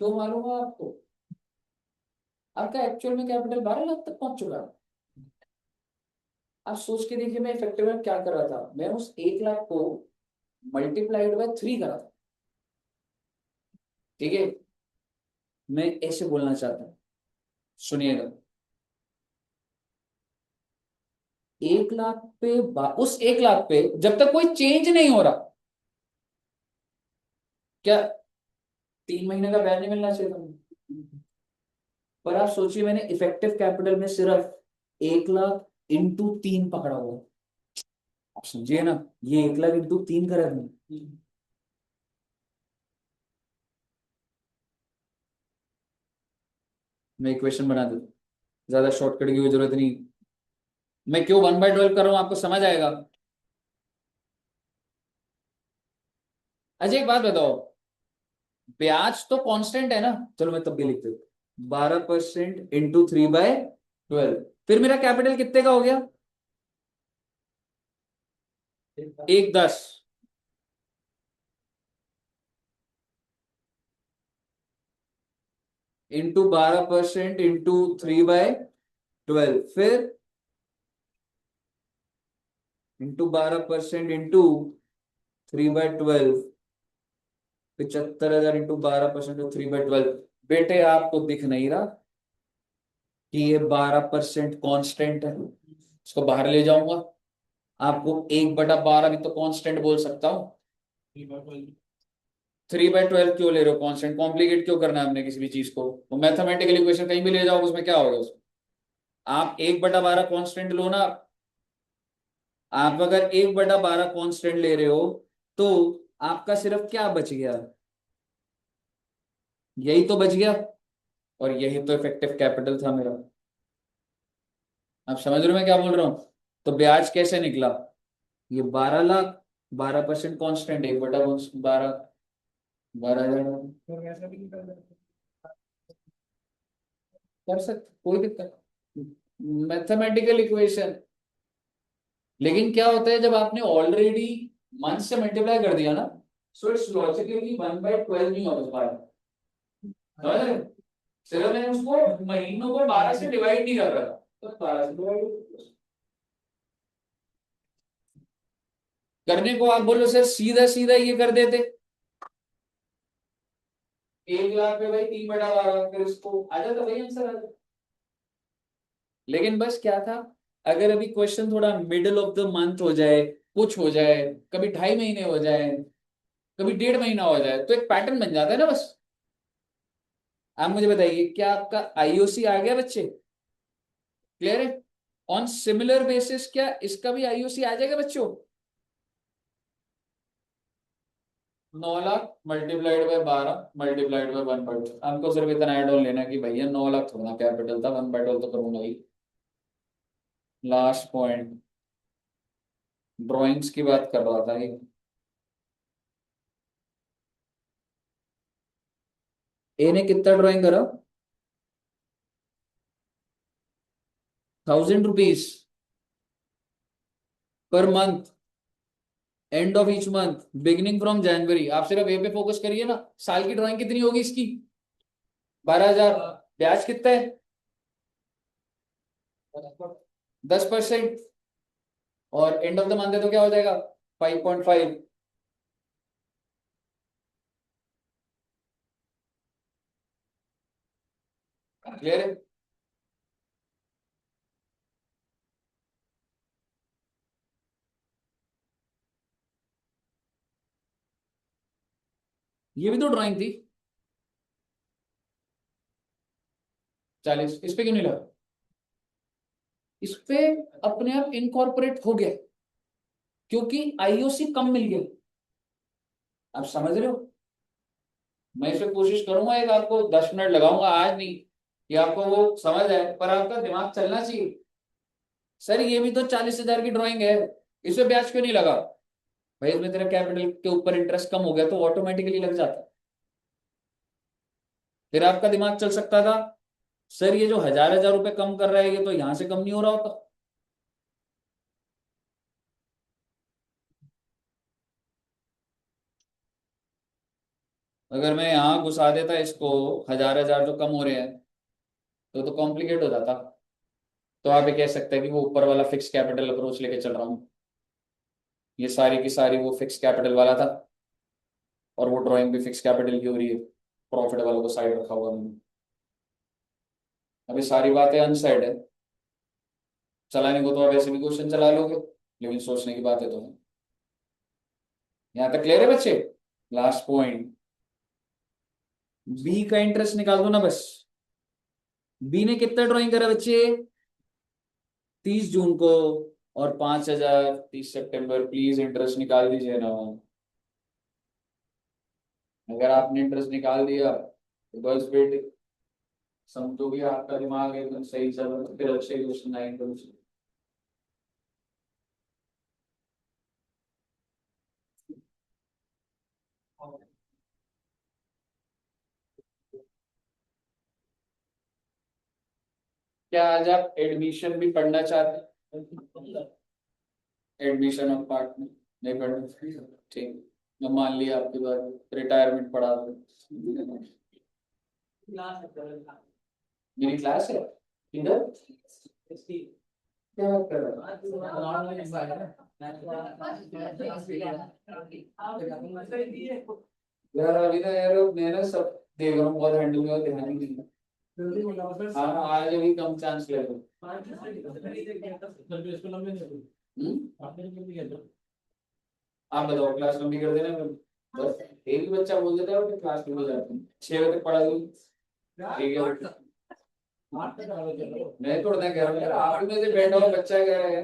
क्यों मालूम है आपको? आपका एक्चुअल में कैपिटल 12 लाख तक पहुंच चुका है। आप सोच के देखिए, मैं इफेक्टिव में क्या कर रहा था, मैं उस 1 लाख को मल्टीप्लाइड बाय 3 करा था। ठीक है, मैं ऐसे बोलना चाहता हूं, सुनिएगा। 1 लाख पे उस 1 लाख पे जब तक कोई चेंज नहीं हो रहा, क्या 3 महीने का ब्याज नहीं मिलना चाहिए था? पर आप सोचिए, मैंने इफेक्टिव कैपिटल में सिर्फ 1 लाख इंटू 3 पकड़ा हुआ है। आप समझिए ना, ये 1 लाख इंटू 3 करा है। मैं इक्वेशन बना दूं, ज्यादा शॉर्टकट की कोई जरूरत नहीं। मैं क्यों 1/12 कर रहा हूं आपको समझ आएगा। अच्छा एक बात बताओ, ब्याज तो कांस्टेंट है ना, चलो मैं तब भी लिख देता हूं, 12% इंटू 3/12। फिर मेरा कैपिटल कितने का हो गया? 110। इंटू 12% इंटू 3/12, फिर इंटू 12% इंटू 3/12, 75,000 इंटू 12% 3/12। बेटे आपको दिख नहीं रहा कि ये 12% कॉन्स्टेंट है? इसको बाहर ले जाऊंगा, आपको 1/12 भी तो कांस्टेंट बोल सकता हूँ। 3/12 क्यों ले रहे हो कांस्टेंट? कॉम्प्लिकेट क्यों करना है हमने किसी भी चीज को? वो मैथमेटिकल इक्वेशन कहीं भी ले जाओ, उसमें क्या होगा उसमें? आप 1/12 कांस्टेंट लो ना। आप अगर 1/12 कांस्टेंट ले रहे हो, तो आपका सिर्फ क्या बच गया? यही तो बच गया, और यही तो इफेक्टिव कैपिटल था मेरा। आप समझ रहे हो मैं क्या बोल रहा हूँ? तो ब्याज कैसे निकला? ये 12 लाख, 12% कॉन्स्टेंट, 1/12, 12,000। कर सकते, कोई दिक्कत, मैथमेटिकल इक्वेशन। लेकिन क्या होता है जब आपने ऑलरेडी मंथ से मल्टीप्लाई कर दिया ना, सो इट्स लॉजिकली 1/12 नहीं हो पाएगा। समझ रहे हो? सिर्फ मैं उसको महीनों को 12 से डिवाइड नहीं कर रहा था, तो 12 से डिवाइड करने को आप बोलो सर सीधा सीधा ये कर देते, 1 लाख पे भाई 3/12, फिर इसको आ जाता भाई आंसर आ जाता। लेकिन बस क्या था, अगर अभी क्वेश्चन थोड़ा मिडिल ऑफ द मंथ हो जाए, कुछ हो जाए, कभी 2.5 महीने हो जाए, कभी 1.5 महीना हो जाए, तो एक पैटर्न बन जाता है ना बस। आप मुझे बताइए, क्या आपका IOC आ गया बच्चे? क्लियर है? ऑन सिमिलर बेसिस क्या इसका भी आईओसी आ जाएगा बच्चों? 9 lakh multiplied by 12 multiplied by 1/12। आपको सिर्फ इतना एड ऑन लेना कि भैया 9 लाख थोड़ा कैपिटल था, 1/12 तो करूंगा ही। लास्ट पॉइंट, ड्राइंग्स की बात कर रहा था ये। ए ने कितना ड्राइंग करा? 1000 rupees per month, end of each month, beginning from January. आप सिर्फ ए पे फोकस करिए ना। साल की ड्राइंग कितनी होगी इसकी? 12,000। ब्याज कितना है? 10%। और एंड ऑफ द मंथ है तो क्या हो जाएगा? 5.5। क्लियर है? ये भी तो ड्राइंग थी। 40 इस पे क्यों नहीं लगा? इस पे अपने आप इनकॉर्पोरेट हो गया क्योंकि आईओसी कम मिल गया। आप समझ रहे हो? मैं इसे कोशिश करूंगा, एक आपको 10 मिनट लगाऊंगा, आज नहीं कि आपको वो समझ आए, पर आपका दिमाग चलना चाहिए। सर ये भी तो 40,000 की ड्राइंग है, इसमें ब्याज क्यों नहीं लगा? भाई इसमें तेरा कैपिटल के ऊपर इंटरेस्ट कम हो गया तो ऑटोमेटिकली लग जाता। फिर आपका दिमाग चल सकता था, सर ये जो हजार हजार रुपए कम कर रहा है ये तो यहां से कम नहीं हो रहा होता। अगर मैं यहाँ घुसा देता इसको, हजार हजार जो कम हो रहे हैं, तो कॉम्प्लिकेट हो जाता। तो आप ये कह सकते हैं कि वो ऊपर वाला फिक्स कैपिटल अप्रोच लेके चल रहा हूँ। ये सारी की सारी वो फिक्स कैपिटल वाला था, और वो ड्राइंग भी फिक्स कैपिटल की हो रही है। प्रॉफिट वालों को साइड रखा हुआ मैंने। अभी सारी बातें अनसाइड है। चलाने को तो आप ऐसे भी क्वेश्चन चला लोगे, लेकिन सोचने की बातें तो है। यहाँ तक क्लियर है बच्चे? लास्ट पॉइंट, बी का इंटरेस्ट निकाल दो ना बस। बी ने कितना ड्राइंग करा बच्चे? 30 जून को और 5,000 30 सितंबर। प्लीज इंटरेस्ट निकाल दीजिए ना। अगर आपने इंटरेस्ट निकाल दिया तो बस बेटे, समझो भी आपका दिमाग एकदम सही चल रहा है, फिर अच्छे क्वेश्चन आएंगे। क्या आज आप एडमिशन भी पढ़ना चाहते हैं? एडमिशन और पार्ट में नहीं पढ़ना? ठीक, मैं मान लिया आपकी बात, रिटायरमेंट पढ़ा दो। मेरी क्लास है इधर, क्या कर रहा है यार? अभी ना यार मैं ना सब देख रहा हूँ, बहुत हैंडल में, और ध्यान ही नहीं है। हाँ आज अभी कम चांस ले लो। आप बताओ, क्लास लंबी कर देना फिर। बस एक ही बच्चा बोल देता है और फिर क्लास लंबी हो जाती है। 6 बजे तक पढ़ा दूँ, ठीक है? मैं थोड़ा ना कह रहा हूँ यार, आप ही में से बैठा हुआ बच्चा कह रहा है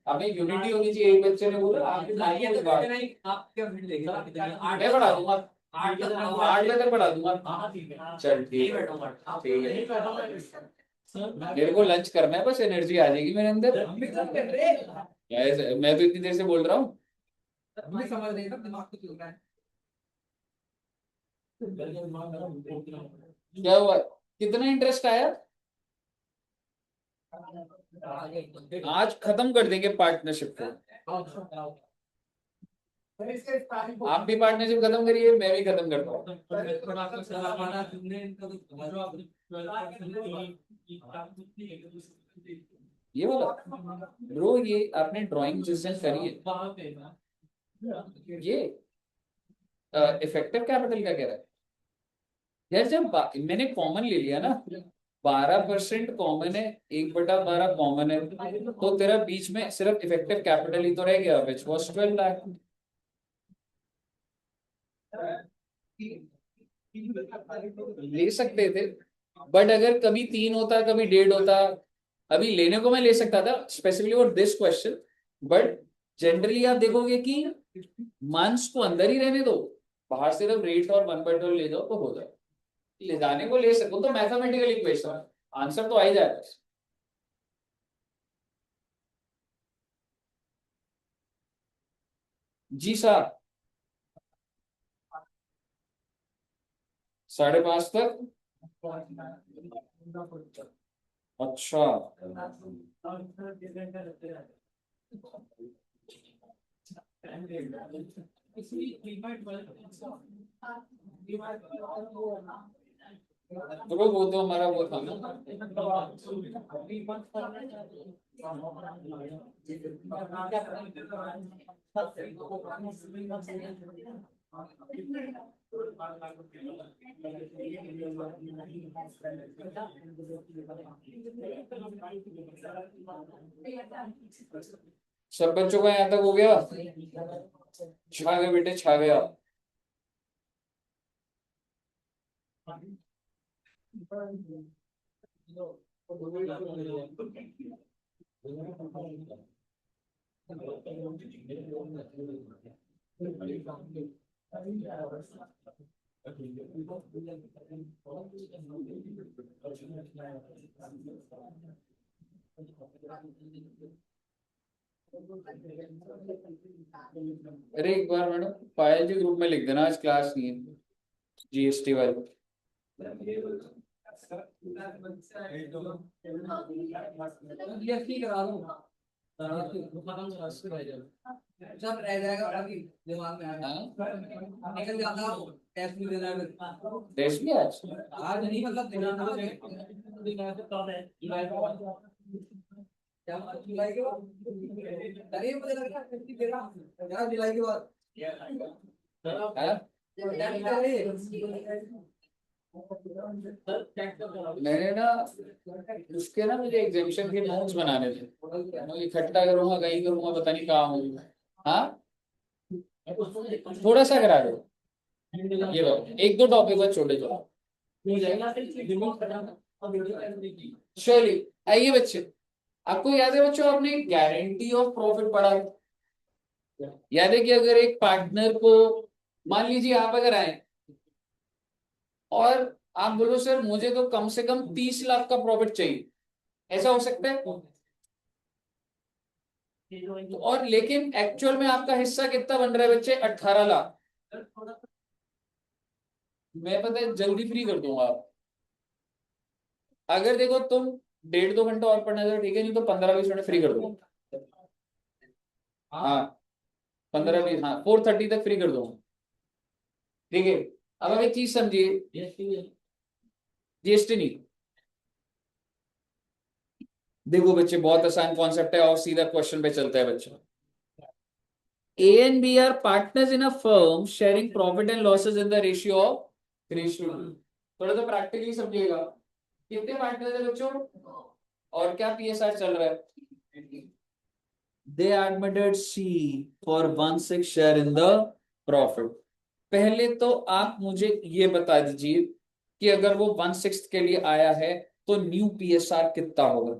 हमें यूनिटी होनी चाहिए। एक बच्चे ने बोला आप मैं पढ़ा दूंगा, 8 बजे तक पढ़ा दूंगा। चल ठीक है, ठीक है। मेरे को लंच करना है, बस एनर्जी आ जाएगी मेरे अंदर। मैं तो इतनी देर से बोल रहा हूँ। समझ रहे हैं दिमाग को चल रहा है। क्या हुआ? कितना इंटरेस्ट आया? आज खत्म कर देंगे पार्टनरशिप को। आप भी पार्टनरशिप खत्म करिए, मैं भी खत्म करता हूँ। ये वाला ब्रो, ये आपने ड्राइंग जिस दिन करी है, ये इफेक्टिव कैपिटल का कह रहा है यार? जब मैंने कॉमन ले लिया ना, 12% कॉमन है, 1/12 कॉमन है, तो तेरा बीच में सिर्फ इफेक्टिव कैपिटल ही तो रह गया, विच वॉज 12 लाख। ले सकते थे, बट अगर कभी 3 होता, कभी 1.5 होता, अभी लेने को मैं ले सकता था specifically for this question, but generally आप देखोगे कि मंथ्स को अंदर ही रहने दो, बाहर सिर्फ रेट और 1/12 ले जाओ तो हो जाए। ले जाने को ले सको तो मैथमेटिकल इक्वेशन, आंसर तो आ ही जाएगा। जी सर, 5:30 तक। अच्छा। तो वो तो हमारा वो था ना। सब बच्चों का यहाँ तक हो गया? छा गया बेटे, छा गया। अरे एक बार मैडम पायल जी ग्रुप में लिख देना, आज क्लास नहीं है, जीएसटी वाली। जीएसटी करा दो, सब रह जाएगा अभी दिमाग में आया। निकल जाता हो, टेस्ट भी देना है। टेस्ट भी आज? आज नहीं, मतलब देना क्या जुलाई के बाद? अरे मुझे लग रहा है यार जुलाई के बाद। हाँ? मैंने ना उसके ना मुझे एग्जामिशन के नोट्स बनाने थे, मैं इकट्ठा करूंगा कहीं करूंगा पता नहीं कहाँ होंगे। हाँ, थोड़ा सा करा दो, ये बताओ एक दो टॉपिक बस छोटे छोटे। चलिए आइए बच्चे, आपको याद है बच्चों आपने गारंटी ऑफ प्रॉफिट पढ़ा है? याद है कि अगर एक पार्टनर को, मान लीजिए आप अगर आए और आप बोलो सर मुझे तो कम से कम 30 लाख का प्रॉफिट चाहिए, ऐसा हो सकता है? और लेकिन एक्चुअल में आपका हिस्सा कितना बन रहा है बच्चे? 18 लाख। मैं पता है जल्दी फ्री कर दूंगा आप, अगर देखो तुम 1.5-2 घंटा और पढ़ना है ठीक है, नहीं तो 15-20 मिनट फ्री कर दूंगा। हाँ 15-20, हाँ 4:30 तक फ्री कर दूंगा, ठीक है। अब आप एक चीज समझिए, जीएसटी नहीं, देखो बच्चे बहुत आसान कॉन्सेप्ट है और सीधा क्वेश्चन पे चलता है बच्चों। A and B are partners in a firm sharing profit and losses in the ratio of 3:2। थोड़ा तो प्रैक्टिकली समझिएगा, कितने पार्टनर है बच्चों और क्या पीएसआर चल रहा है? They admitted C for 1/6 share in the profit। पहले तो आप मुझे ये बता दीजिए कि अगर वो 1/6 के लिए आया है तो न्यू पीएसआर कितना होगा?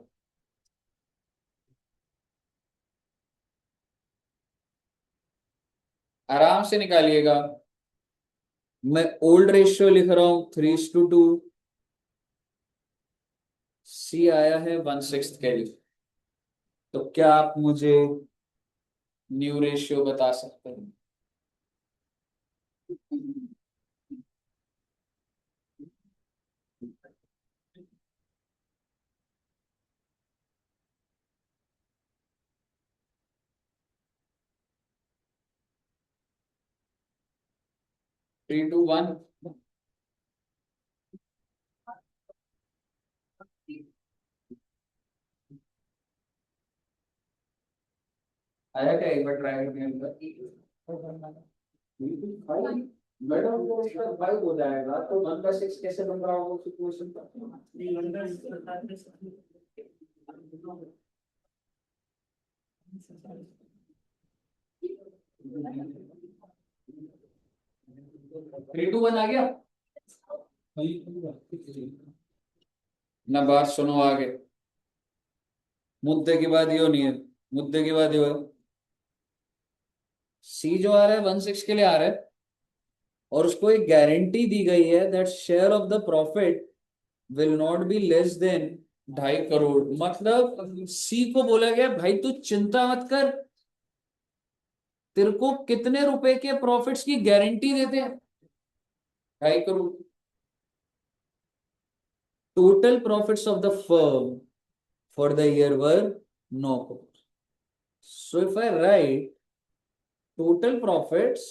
आराम से निकालिएगा, मैं ओल्ड रेशियो लिख रहा हूं 3:2, सी आया है 1/6 के लिए, तो क्या आप मुझे न्यू रेशियो बता सकते हैं? 3:1 आया क्या? एक बार ट्राई करके मैडम तो उसका 5 हो जाएगा तो 1/6 कैसे बन रहा होगा सिचुएशन का? 3:1 आ गया ना? बात सुनो आगे, मुद्दे की बात यो नहीं है, मुद्दे की बात यो है, सी जो आ रहा है 1/6 के लिए आ रहा है, और उसको एक गारंटी दी गई है that share of the profit will not be less than 2.5 crore. मतलब सी को बोला गया भाई तू चिंता मत कर, तेरे को कितने रुपए के प्रॉफिट्स की गारंटी देते हैं, 2.5 crore. Total profits of the firm for the year were 9 crore. So if I right total profits,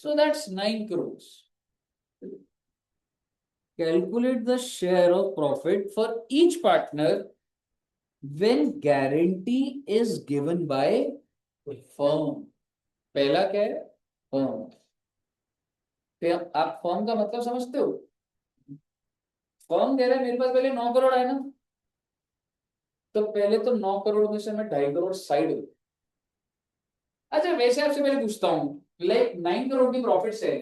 so that's 9 crores. Calculate the share of profit for each partner when guarantee is given by firm। पहला क्या है, फर्म। फिर आप फर्म का मतलब समझते हो, फर्म कह रहा है मेरे पास पहले 9 करोड़ है ना, तो पहले तो 9 करोड़ में से मैं 2.5 करोड़ साइड हूं। अच्छा वैसे आपसे पहले पूछता हूँ, लाइक 9 करोड़ की प्रॉफिट्स है,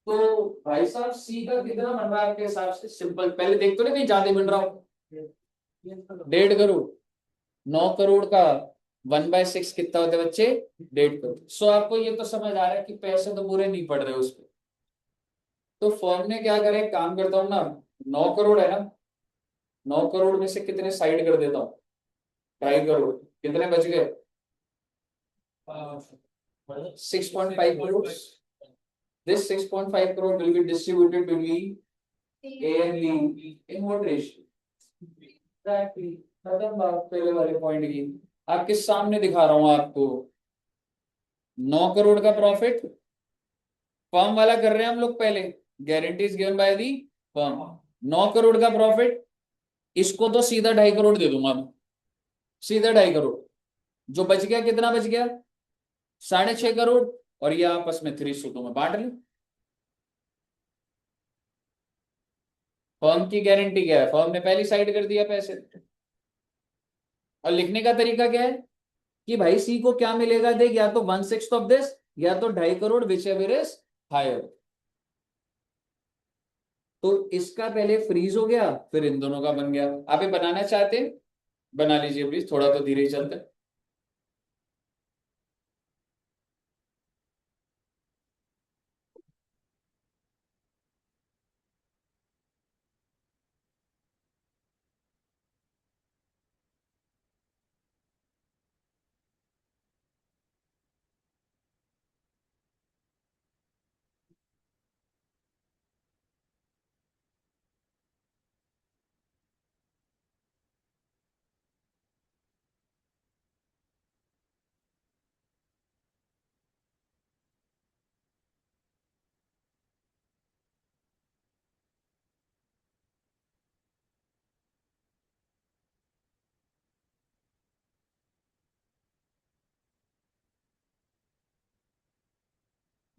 तो भाई साहब सी का कितना बन रहा है आपके हिसाब से? सिंपल, पहले देख तो नहीं कहीं ज्यादा बन रहा हो। 1.5 करोड़, 9 करोड़ का 1/6 कितना होता है बच्चे? 1.5 करोड़। सो आपको ये तो समझ आ रहा है कि पैसे तो पूरे नहीं पड़ रहे उस पर। तो फर्म ने क्या करे, काम करता हूँ ना, 9 करोड़ है ना, 9 करोड़ में से कितने साइड कर देता हूँ? 2.5 करोड़। कितने बच गए? 6.5 crore. This 6.5 crore will be distributed between A and B in what ratio? Exactly. खत्म बात पहले वाले पॉइंट की। आपके सामने दिखा रहा हूं आपको, 9 करोड़ का प्रॉफिट फर्म वाला कर रहे हैं हम लोग पहले, guarantee is given by the firm. 9 crore का प्रॉफिट, इसको तो सीधा 2.5 करोड़ दे दूंगा मैं, सीधा 2.5 करोड़। जो बच गया कितना बच गया? 6.5 करोड़। और ये आपस में 3 सूत्रों में बांट लें। फर्म की गारंटी क्या है, फर्म ने पहली साइड कर दिया पैसे। और लिखने का तरीका क्या है कि भाई सी को क्या मिलेगा, देख, या तो 1/6 ऑफ दिस, या तो 2.5 crore, whichever is higher. तो इसका पहले फ्रीज हो गया, फिर इन दोनों का बन गया। आप ये बनाना चाहते हैं, बना लीजिए प्लीज, थोड़ा तो धीरे ही चलते हैं।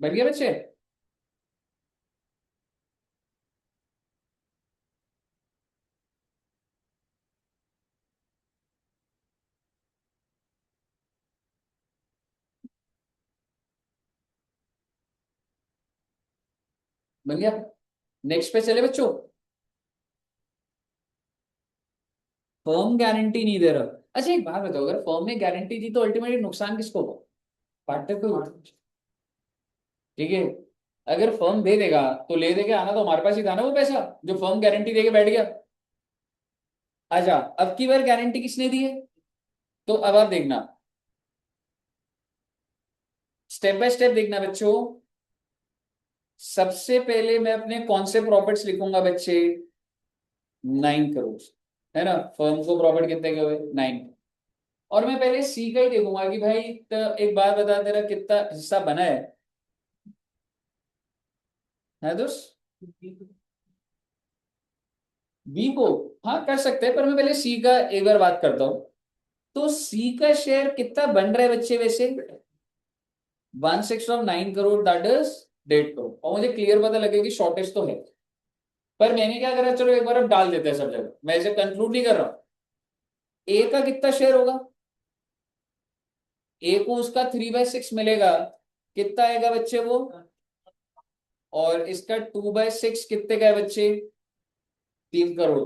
बन गया बच्चे? बन गया। नेक्स्ट पे चले बच्चों। फर्म गारंटी नहीं दे रहा। अच्छा एक बात बताओ, अगर फर्म ने गारंटी दी तो अल्टीमेटली नुकसान किसको होगा? पार्टनर को होगा। ठीक है, अगर फर्म दे देगा तो ले देके आना तो हमारे पास ही था ना वो पैसा, जो फर्म गारंटी देके बैठ गया। अच्छा अब की बार गारंटी किसने दी है? तो अब आप देखना, स्टेप बाय स्टेप देखना बच्चों। सबसे पहले मैं अपने कौन से प्रॉफिट्स लिखूंगा बच्चे? 9 करोड़, है ना। फर्म को प्रॉफिट कितने के हुए? 9। और मैं पहले सी का ही देखूंगा कि भाई तो एक बात बता, तेरा कितना हिस्सा बना है दोस्त? बी को, हाँ कर सकते हैं, पर मैं पहले सी का एक बार बात करता हूं। तो सी का शेयर कितना बन रहा है बच्चे वैसे? 1/6 of 9 crore, that is 1.5 crore. और मुझे क्लियर पता लगे कि शॉर्टेज तो है, पर मैंने क्या करा, चलो एक बार अब डाल देते हैं सब जगह, मैं इसे कंक्लूड नहीं कर रहा। ए का कितना शेयर होगा? ए को उसका 3/6 मिलेगा, कितना आएगा बच्चे वो? और इसका 2/6 कितने का है बच्चे? 3 करोड़।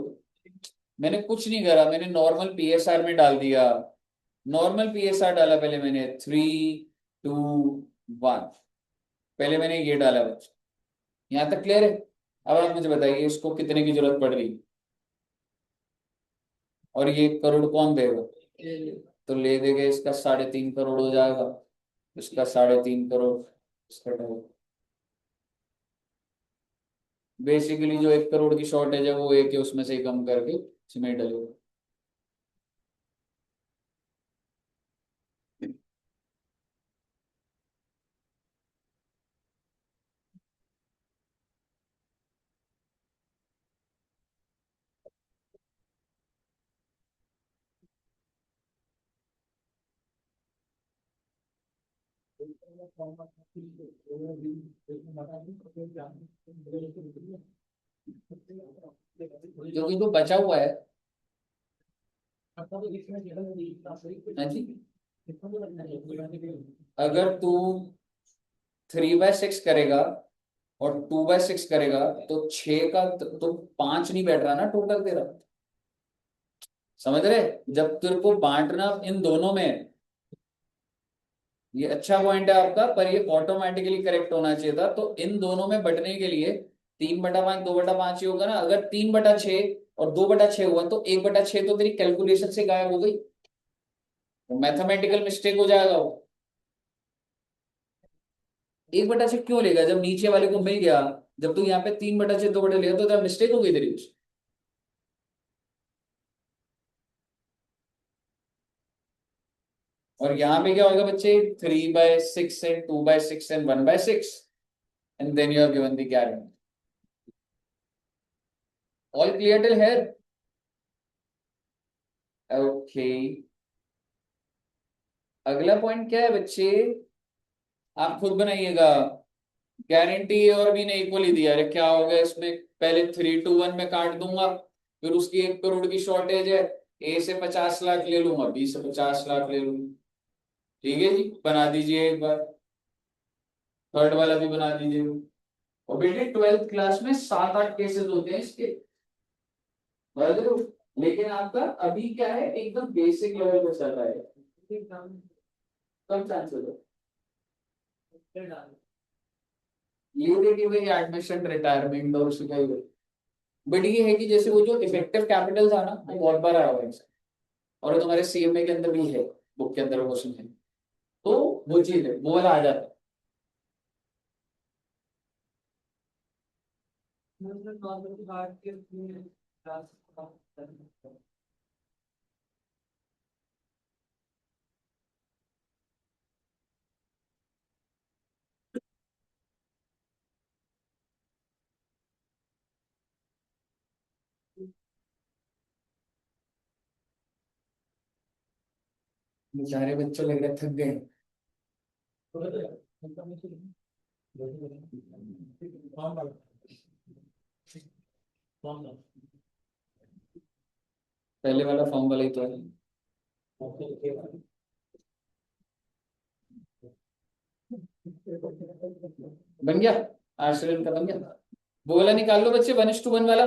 मैंने कुछ नहीं करा, मैंने नॉर्मल पीएसआर में डाल दिया। नॉर्मल पीएसआर डाला पहले मैंने, 3, 2, 1। पहले मैंने ये डाला बच्चा। यहाँ तक क्लियर है? अब आप मुझे बताइए इसको कितने की जरूरत पड़ रही, और ये 1 करोड़ कौन देगा? तो ले देगा, इसका 3.5 करोड़ हो जाएगा, इसका 3.5 करोड़, इसका डबल। बेसिकली जो 1 करोड़ की शॉर्टेज है वो एक है, उसमें से ही कम करके इसमें डलेगा। क्योंकि तो बचा हुआ है। हाँ जी। अगर तू 3/6 करेगा और 2/6 करेगा तो 6 का तो 5 नहीं बैठ रहा ना टोटल तेरा। समझ रहे? जब तेरे को बांटना इन दोनों में है, ये अच्छा पॉइंट है आपका, पर ये ऑटोमेटिकली करेक्ट होना चाहिए था। तो इन दोनों में बंटने के लिए 3/5 2/5 ही होगा ना। अगर 3/6 और 2/6 हुआ तो 1/6 तो तेरी कैलकुलेशन से गायब हो गई, तो मैथमेटिकल मिस्टेक हो जाएगा वो। 1/6 क्यों लेगा जब नीचे वाले को मिल गया? जब तू यहाँ पे 3/6 2 लेगा तो तेरा मिस्टेक हो गई तेरी कुछ। और यहाँ पे क्या होगा बच्चे? 3/6 and 2/6 and 1/6, and then you have given the guarantee. All clear till here? Okay. अगला पॉइंट क्या है बच्चे? आप खुद बनाइएगा। गारंटी ए और बी ने इक्वली दिया है, क्या हो गया इसमें? पहले 3/1 में काट दूंगा, फिर उसकी 1 करोड़ की शॉर्टेज है, ए से 50 लाख ले लूंगा, बी से 50 लाख ले लूंगा। ठीक है जी, बना दीजिए एक बार। थर्ड वाला भी बना दीजिए। और बेटे 12th क्लास में 7-8 केसेस होते हैं इसके, समझ रहे हो? लेकिन आपका अभी क्या है, एकदम बेसिक लेवल पे चल रहा है, कम चांसेस है। ये देखिए भाई, एडमिशन रिटायरमेंट और उसका ही। बट ये है कि जैसे वो जो इफेक्टिव कैपिटल था ना, वो बहुत बार आया हुआ है। और वो तुम्हारे सीएमए के अंदर भी है, बुक के अंदर क्वेश्चन है, तो वो चीज है, वो वाला आ जाता है। बेचारे बच्चे लग रहे थक गए। पहले वाला फॉर्म वाला ही तो है। बन गया, आश्रम का बन गया। वो वाला निकाल लो बच्चे, 1:1 वाला।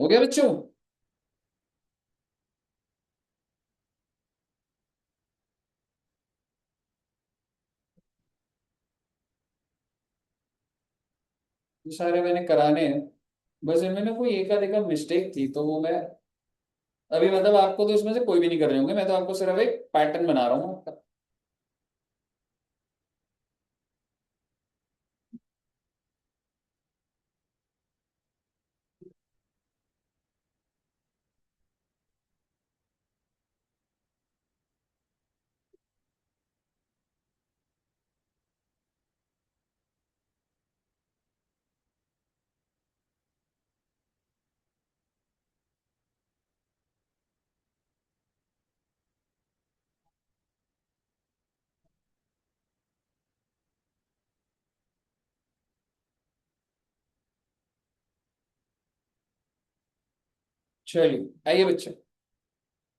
हो गया बच्चों? ये सारे मैंने कराने हैं, बस इनमें ना कोई एक आध मिस्टेक थी, तो वो मैं अभी मतलब आपको तो इसमें से कोई भी नहीं कर रहे होंगे, मैं तो आपको सिर्फ एक पैटर्न बना रहा हूँ आपका। चलिए आइए बच्चे,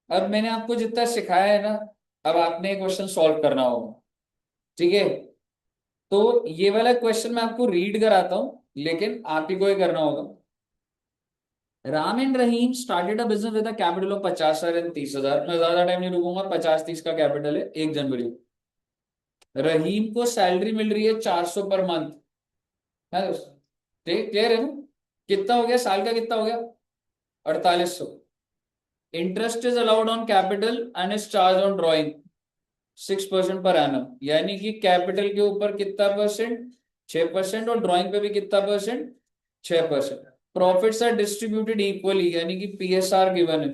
अब मैंने आपको जितना सिखाया है ना, अब आपने क्वेश्चन सॉल्व करना होगा। ठीक है, तो ये वाला क्वेश्चन मैं आपको रीड कराता हूं, लेकिन आप ही को ही करना होगा। Ram and Rahim started a business with a capital of 50,000 and 30,000। मैं ज्यादा टाइम नहीं रुकूंगा, 50-30 का कैपिटल है 1 जनवरी। रहीम को सैलरी मिल रही है 400 पर मंथ, है दोस्त? ठीक, क्लियर है ना? कितना हो गया साल का, कितना हो गया? 4800। Interest is allowed on capital and is charge on drawing 6% per annum. यानी कि कैपिटल के ऊपर कितना परसेंट? 6%। और ड्राइंग पे भी कितना percent? 6%। Profits are distributed equally, यानी कि पीएसआर गिवन है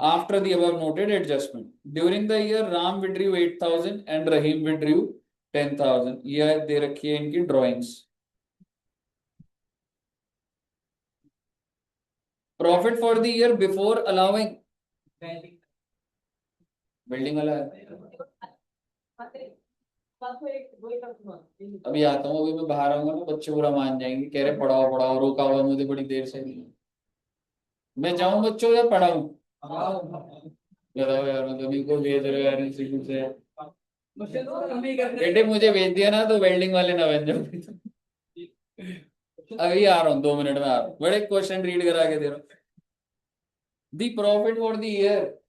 after the above noted adjustment. During the year Ram withdrew 8,000 and Rahim withdrew 10,000। यह दे रखी है इनकी ड्राइंग्स। Profit for the year before allowing, building वाला है। अभी आता हूँ, अभी मैं बाहर आऊंगा ना, बच्चे पूरा मान जाएंगे, कह रहे पढ़ाओ पढ़ाओ, रोका हुआ मुझे बड़ी देर से। मैं जाऊं बच्चों या पढ़ाऊं? बताओ यार, मतलब इनको भेज रहे हो यार इंस्टीट्यूट से। बेटे मुझे भेज दिया ना तो वेल्डिंग वाले ना बन जाओ। अभी आ रहा हूँ, 2 मिनट में आ रहा हूँ, बड़े क्वेश्चन रीड करा के दे रहा हूँ। The profit for the year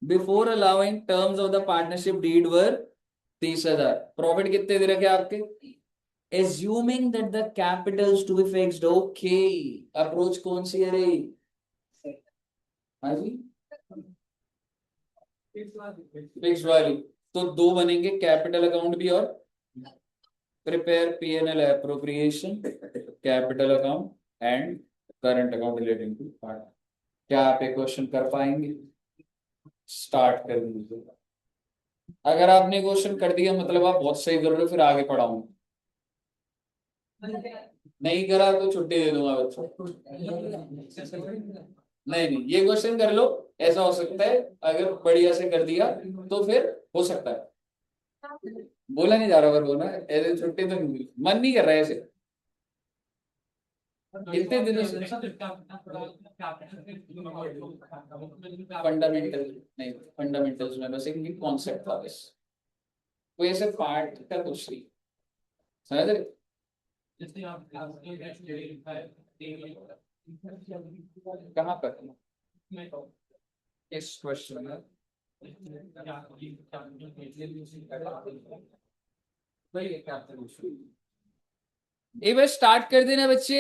before allowing terms of the partnership deed were 30,000। Profit कितने दे रखे आपके? Assuming that the capitals to be fixed. Okay, approach कौन सी है रे? हाँ जी, फिक्स वाली। तो दो बनेंगे, कैपिटल अकाउंट भी और prepare PNL appropriation, capital account and current account relating to part. क्या आप एक क्वेश्चन कर पाएंगे? स्टार्ट कर दीजिए। अगर आपने क्वेश्चन कर दिया मतलब आप बहुत सही कर रहे हो, फिर आगे पढ़ाऊंगा। नहीं करा तो छुट्टी दे दूंगा बच्चों। नहीं नहीं, ये क्वेश्चन कर लो। ऐसा हो सकता है अगर बढ़िया से कर दिया तो फिर हो सकता है। बोला नहीं जा रहा, पर बोला ऐसे छुट्टी तो नहीं, मन नहीं कर रहा है ऐसे इतने दिनों से। फंडामेंटल नहीं, फंडामेंटल्स में बस एक कॉन्सेप्ट था बस, कोई ऐसे पार्ट का कुछ नहीं। समझ रहे? कहाँ पर इस क्वेश्चन में? एक बार स्टार्ट कर देना बच्चे।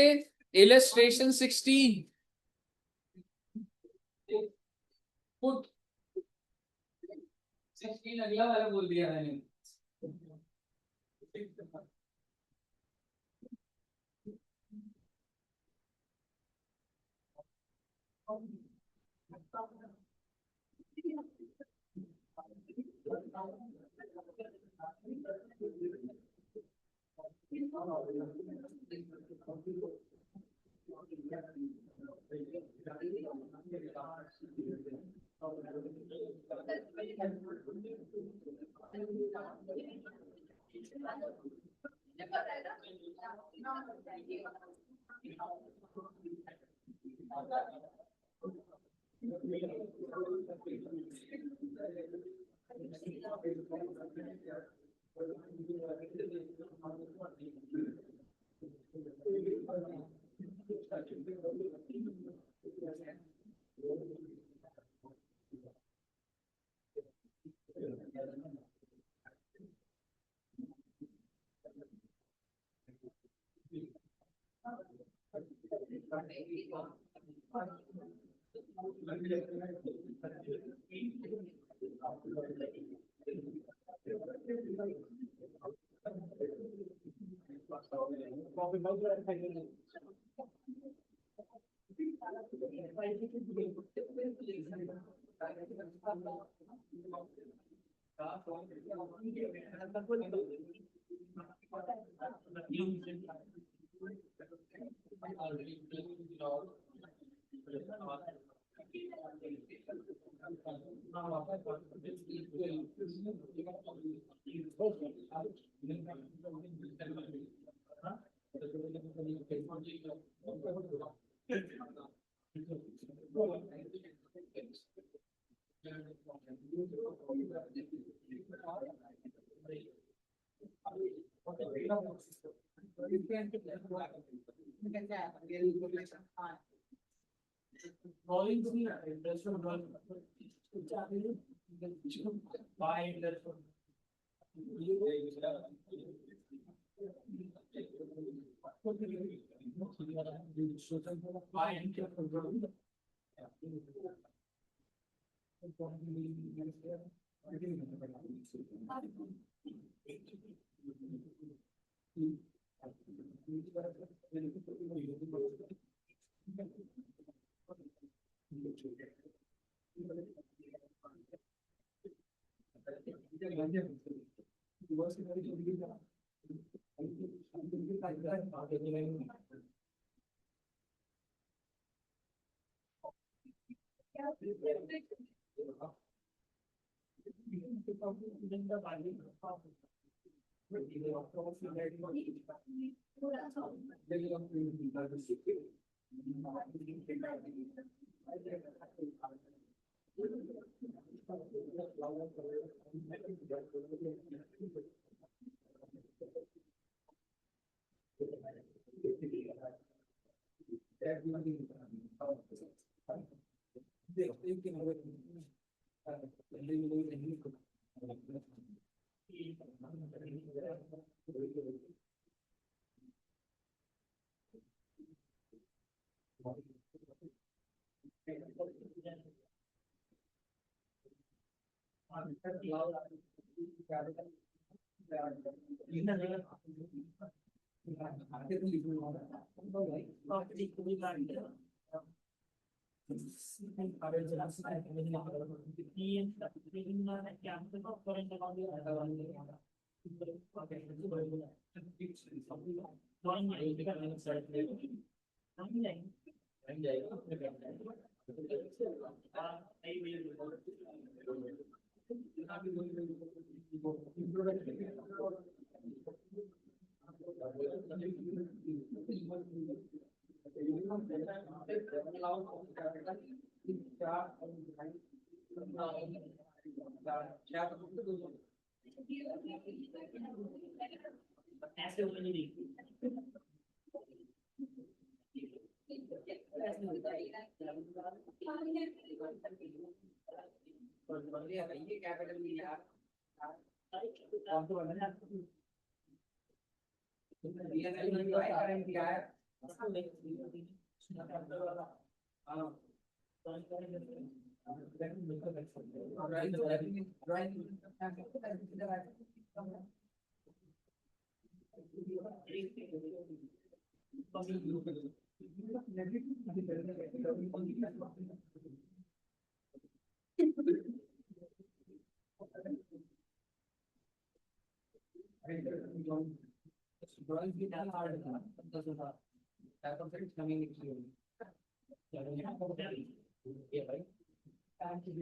इलस्ट्रेशन 16। पुट 16 अगला वाला बोल दिया मैंने। ये कैपिटल में यार कौन सा बना ये नहीं करंट क्या है हां ड्राइंग की क्या हार्ड था तो था type of its coming actually ये भाई थैंक यू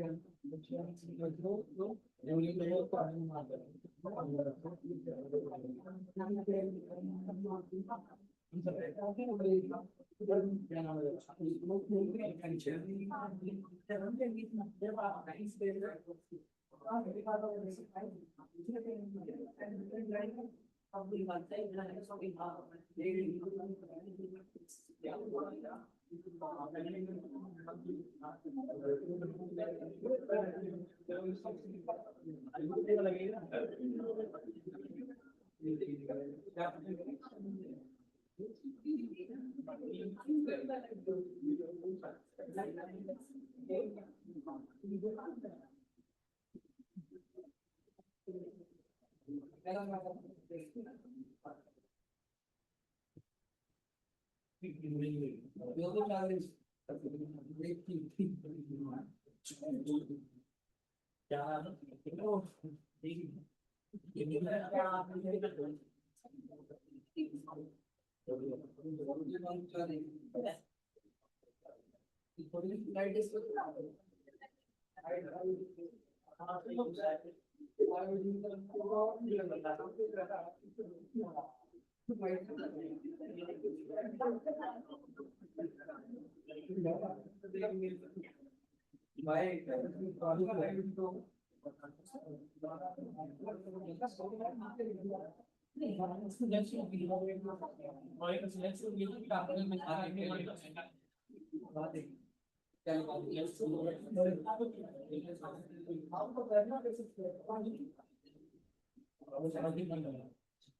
नाम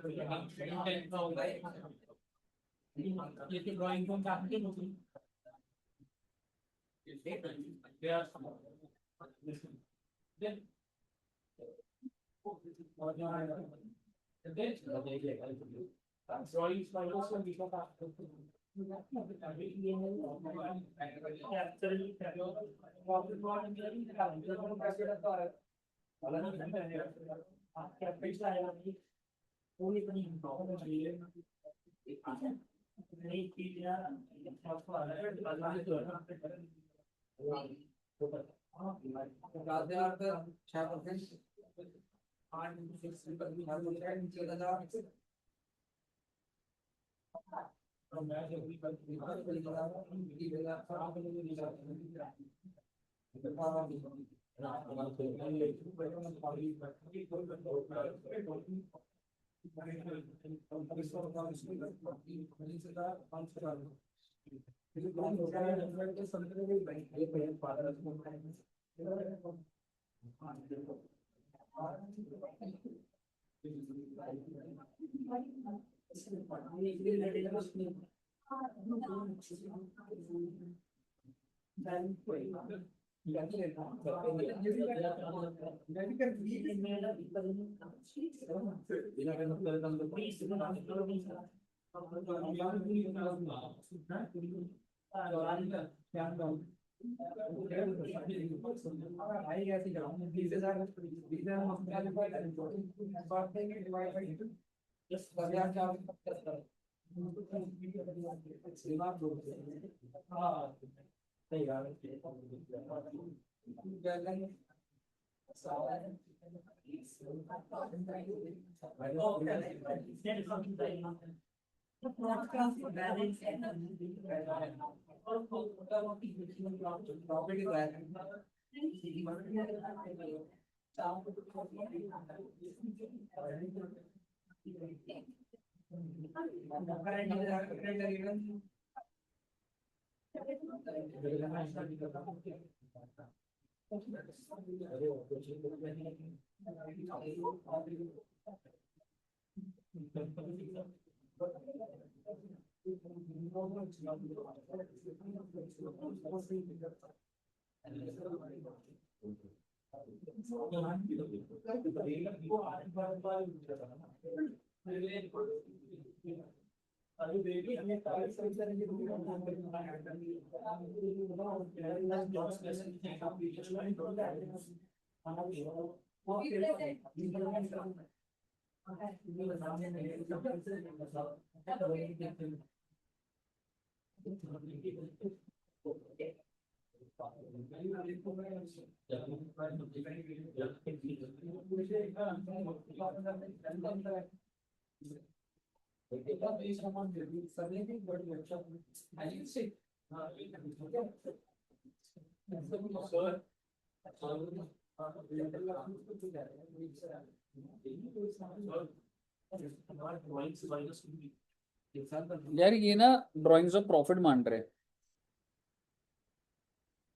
इंटरव्यू 8,000 ये ड्राइंग को यार ये ना ड्राइंग्स ऑफ प्रॉफिट मान रहे,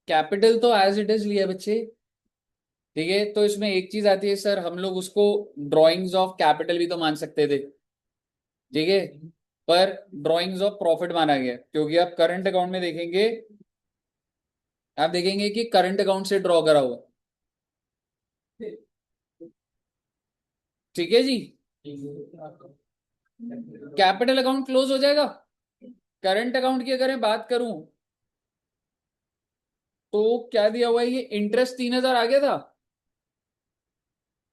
कैपिटल तो एज इट इज लिया बच्चे, ठीक है। तो इसमें एक चीज आती है सर, हम लोग उसको ड्राइंग्स ऑफ कैपिटल भी तो मान सकते थे, ठीक है, पर ड्राइंग्स ऑफ प्रॉफिट माना गया क्योंकि आप करंट अकाउंट में देखेंगे, आप देखेंगे कि करंट अकाउंट से ड्रॉ करा हुआ, ठीक है जी। कैपिटल अकाउंट क्लोज हो जाएगा। करंट अकाउंट की अगर मैं बात करूं तो क्या दिया हुआ है, ये इंटरेस्ट 3,000 आ गया था,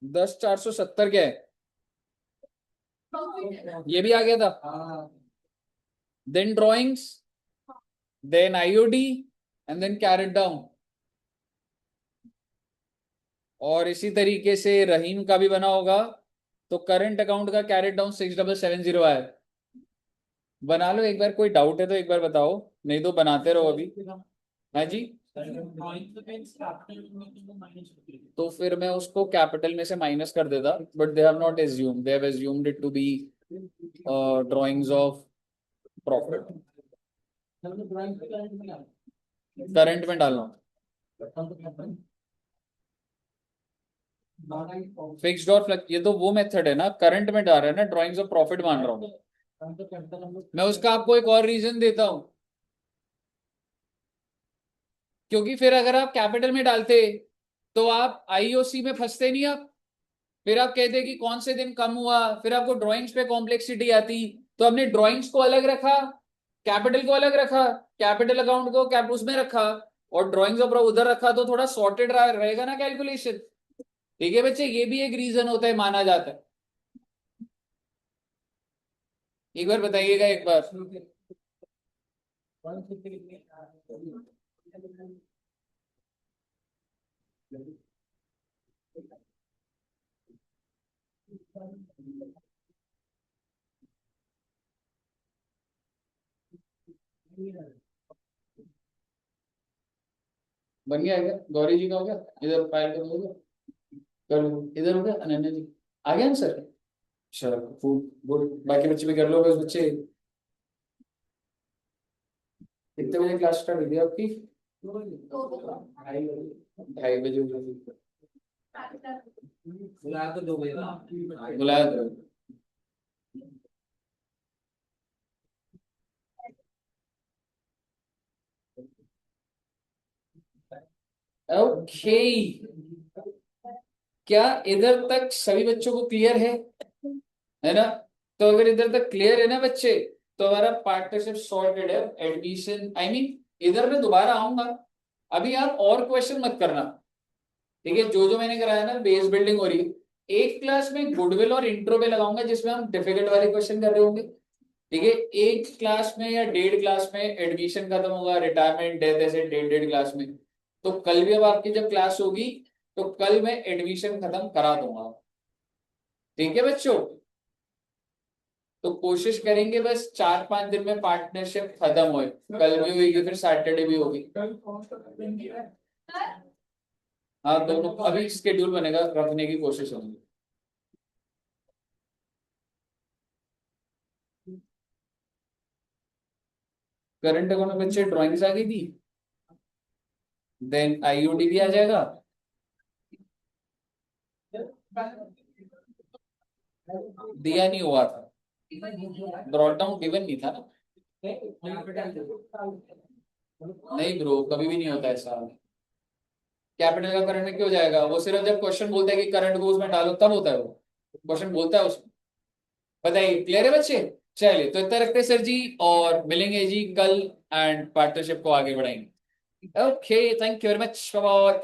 10,470 क्या है, ये भी आ गया था। Then drawings, then IOD and then carried down. और इसी तरीके से रहीम का भी बना होगा, तो करंट अकाउंट का कैरेट डाउन 6,770 आया। बना लो एक बार, कोई डाउट है तो एक बार बताओ, नहीं तो बनाते रहो अभी। हाँ जी। तो फिर मैं उसको कैपिटल में से माइनस कर देता, but they have not assumed, they have assumed it to be drawings of profit. Current में डालना, फिक्स्ड और फ्लक्स, ये तो वो मेथड है ना, करंट में डाल रहा है ना, ड्राइंग्स ऑफ प्रॉफिट मान रहा हूँ मैं। उसका आपको एक और रीजन देता हूं, क्योंकि फिर अगर आप कैपिटल में डालते तो आप आईओसी में फंसते नहीं आप। फिर आप कहते कि कौन से दिन कम हुआ, फिर आपको ड्राइंग्स पे कॉम्प्लेक्सिटी आती। तो हमने ड्राइंग्स को अलग रखा, कैपिटल को अलग रखा, कैपिटल अकाउंट को कैप उसमें रखा, और ड्राइंग्स ऑफ उधर रखा, तो थोड़ा सॉर्टेड रहेगा ना कैलकुलेशन। ठीक है बच्चे, ये भी एक रीजन होता है, माना जाता है। एक बार बताइएगा एक बार। बन गया है क्या? गौरी जी का हो गया? इधर फाइल कर लोगे? कर लो। इधर हो गया? अनन्या जी आ गया आंसर? चलो गुड गुड, बाकी बच्चे भी कर लो बस बच्चे। कितने बजे क्लास स्टार्ट हुई थी आपकी? 2:30 बजे हुई थी। बुलाया तो 2 बजे था। बुलाया था। ओके, क्या इधर तक सभी बच्चों को क्लियर है ना? तो अगर इधर तक क्लियर है ना बच्चे, तो हमारा पार्टनरशिप सॉर्टेड है। एडमिशन आई मीन इधर मैं दोबारा आऊंगा, अभी आप और क्वेश्चन मत करना। ठीक है, जो जो मैंने कराया ना, बेस बिल्डिंग हो रही है। एक क्लास में गुडविल और इंट्रो पे लगाऊंगा, जिसमें हम डिफिकल्ट वाले क्वेश्चन कर रहे होंगे। ठीक है, एक क्लास में या डेढ़ क्लास में एडमिशन खत्म होगा, रिटायरमेंट डेथ, ऐसे डेढ़ डेढ़ क्लास में। तो कल भी अब आपकी जब क्लास होगी, तो कल मैं एडमिशन खत्म करा दूंगा। ठीक है बच्चों, तो कोशिश करेंगे बस 4-5 दिन में पार्टनरशिप खत्म होए। कल भी होगी, फिर सैटरडे भी होगी। हाँ, दोनों अभी स्केड्यूल बनेगा, रखने की कोशिश होगी। करंट अकाउंट में बच्चे ड्राइंग्स आ गई थी, देन आईयूडी भी आ जाएगा। दिया नहीं हुआ था, ब्रॉट डाउन गिवन नहीं था ना। नहीं ब्रो, कभी भी नहीं होता ऐसा। कैपिटल का करंट में क्यों जाएगा? वो सिर्फ जब क्वेश्चन बोलता है कि करंट को उसमें डालो तब होता है, वो क्वेश्चन बोलता है उसमें। बताइए, क्लियर है बच्चे? चलिए, तो इतना रखते हैं सर जी, और मिलेंगे जी कल, एंड पार्टनरशिप को आगे बढ़ाएंगे। Okay, thank you very much. और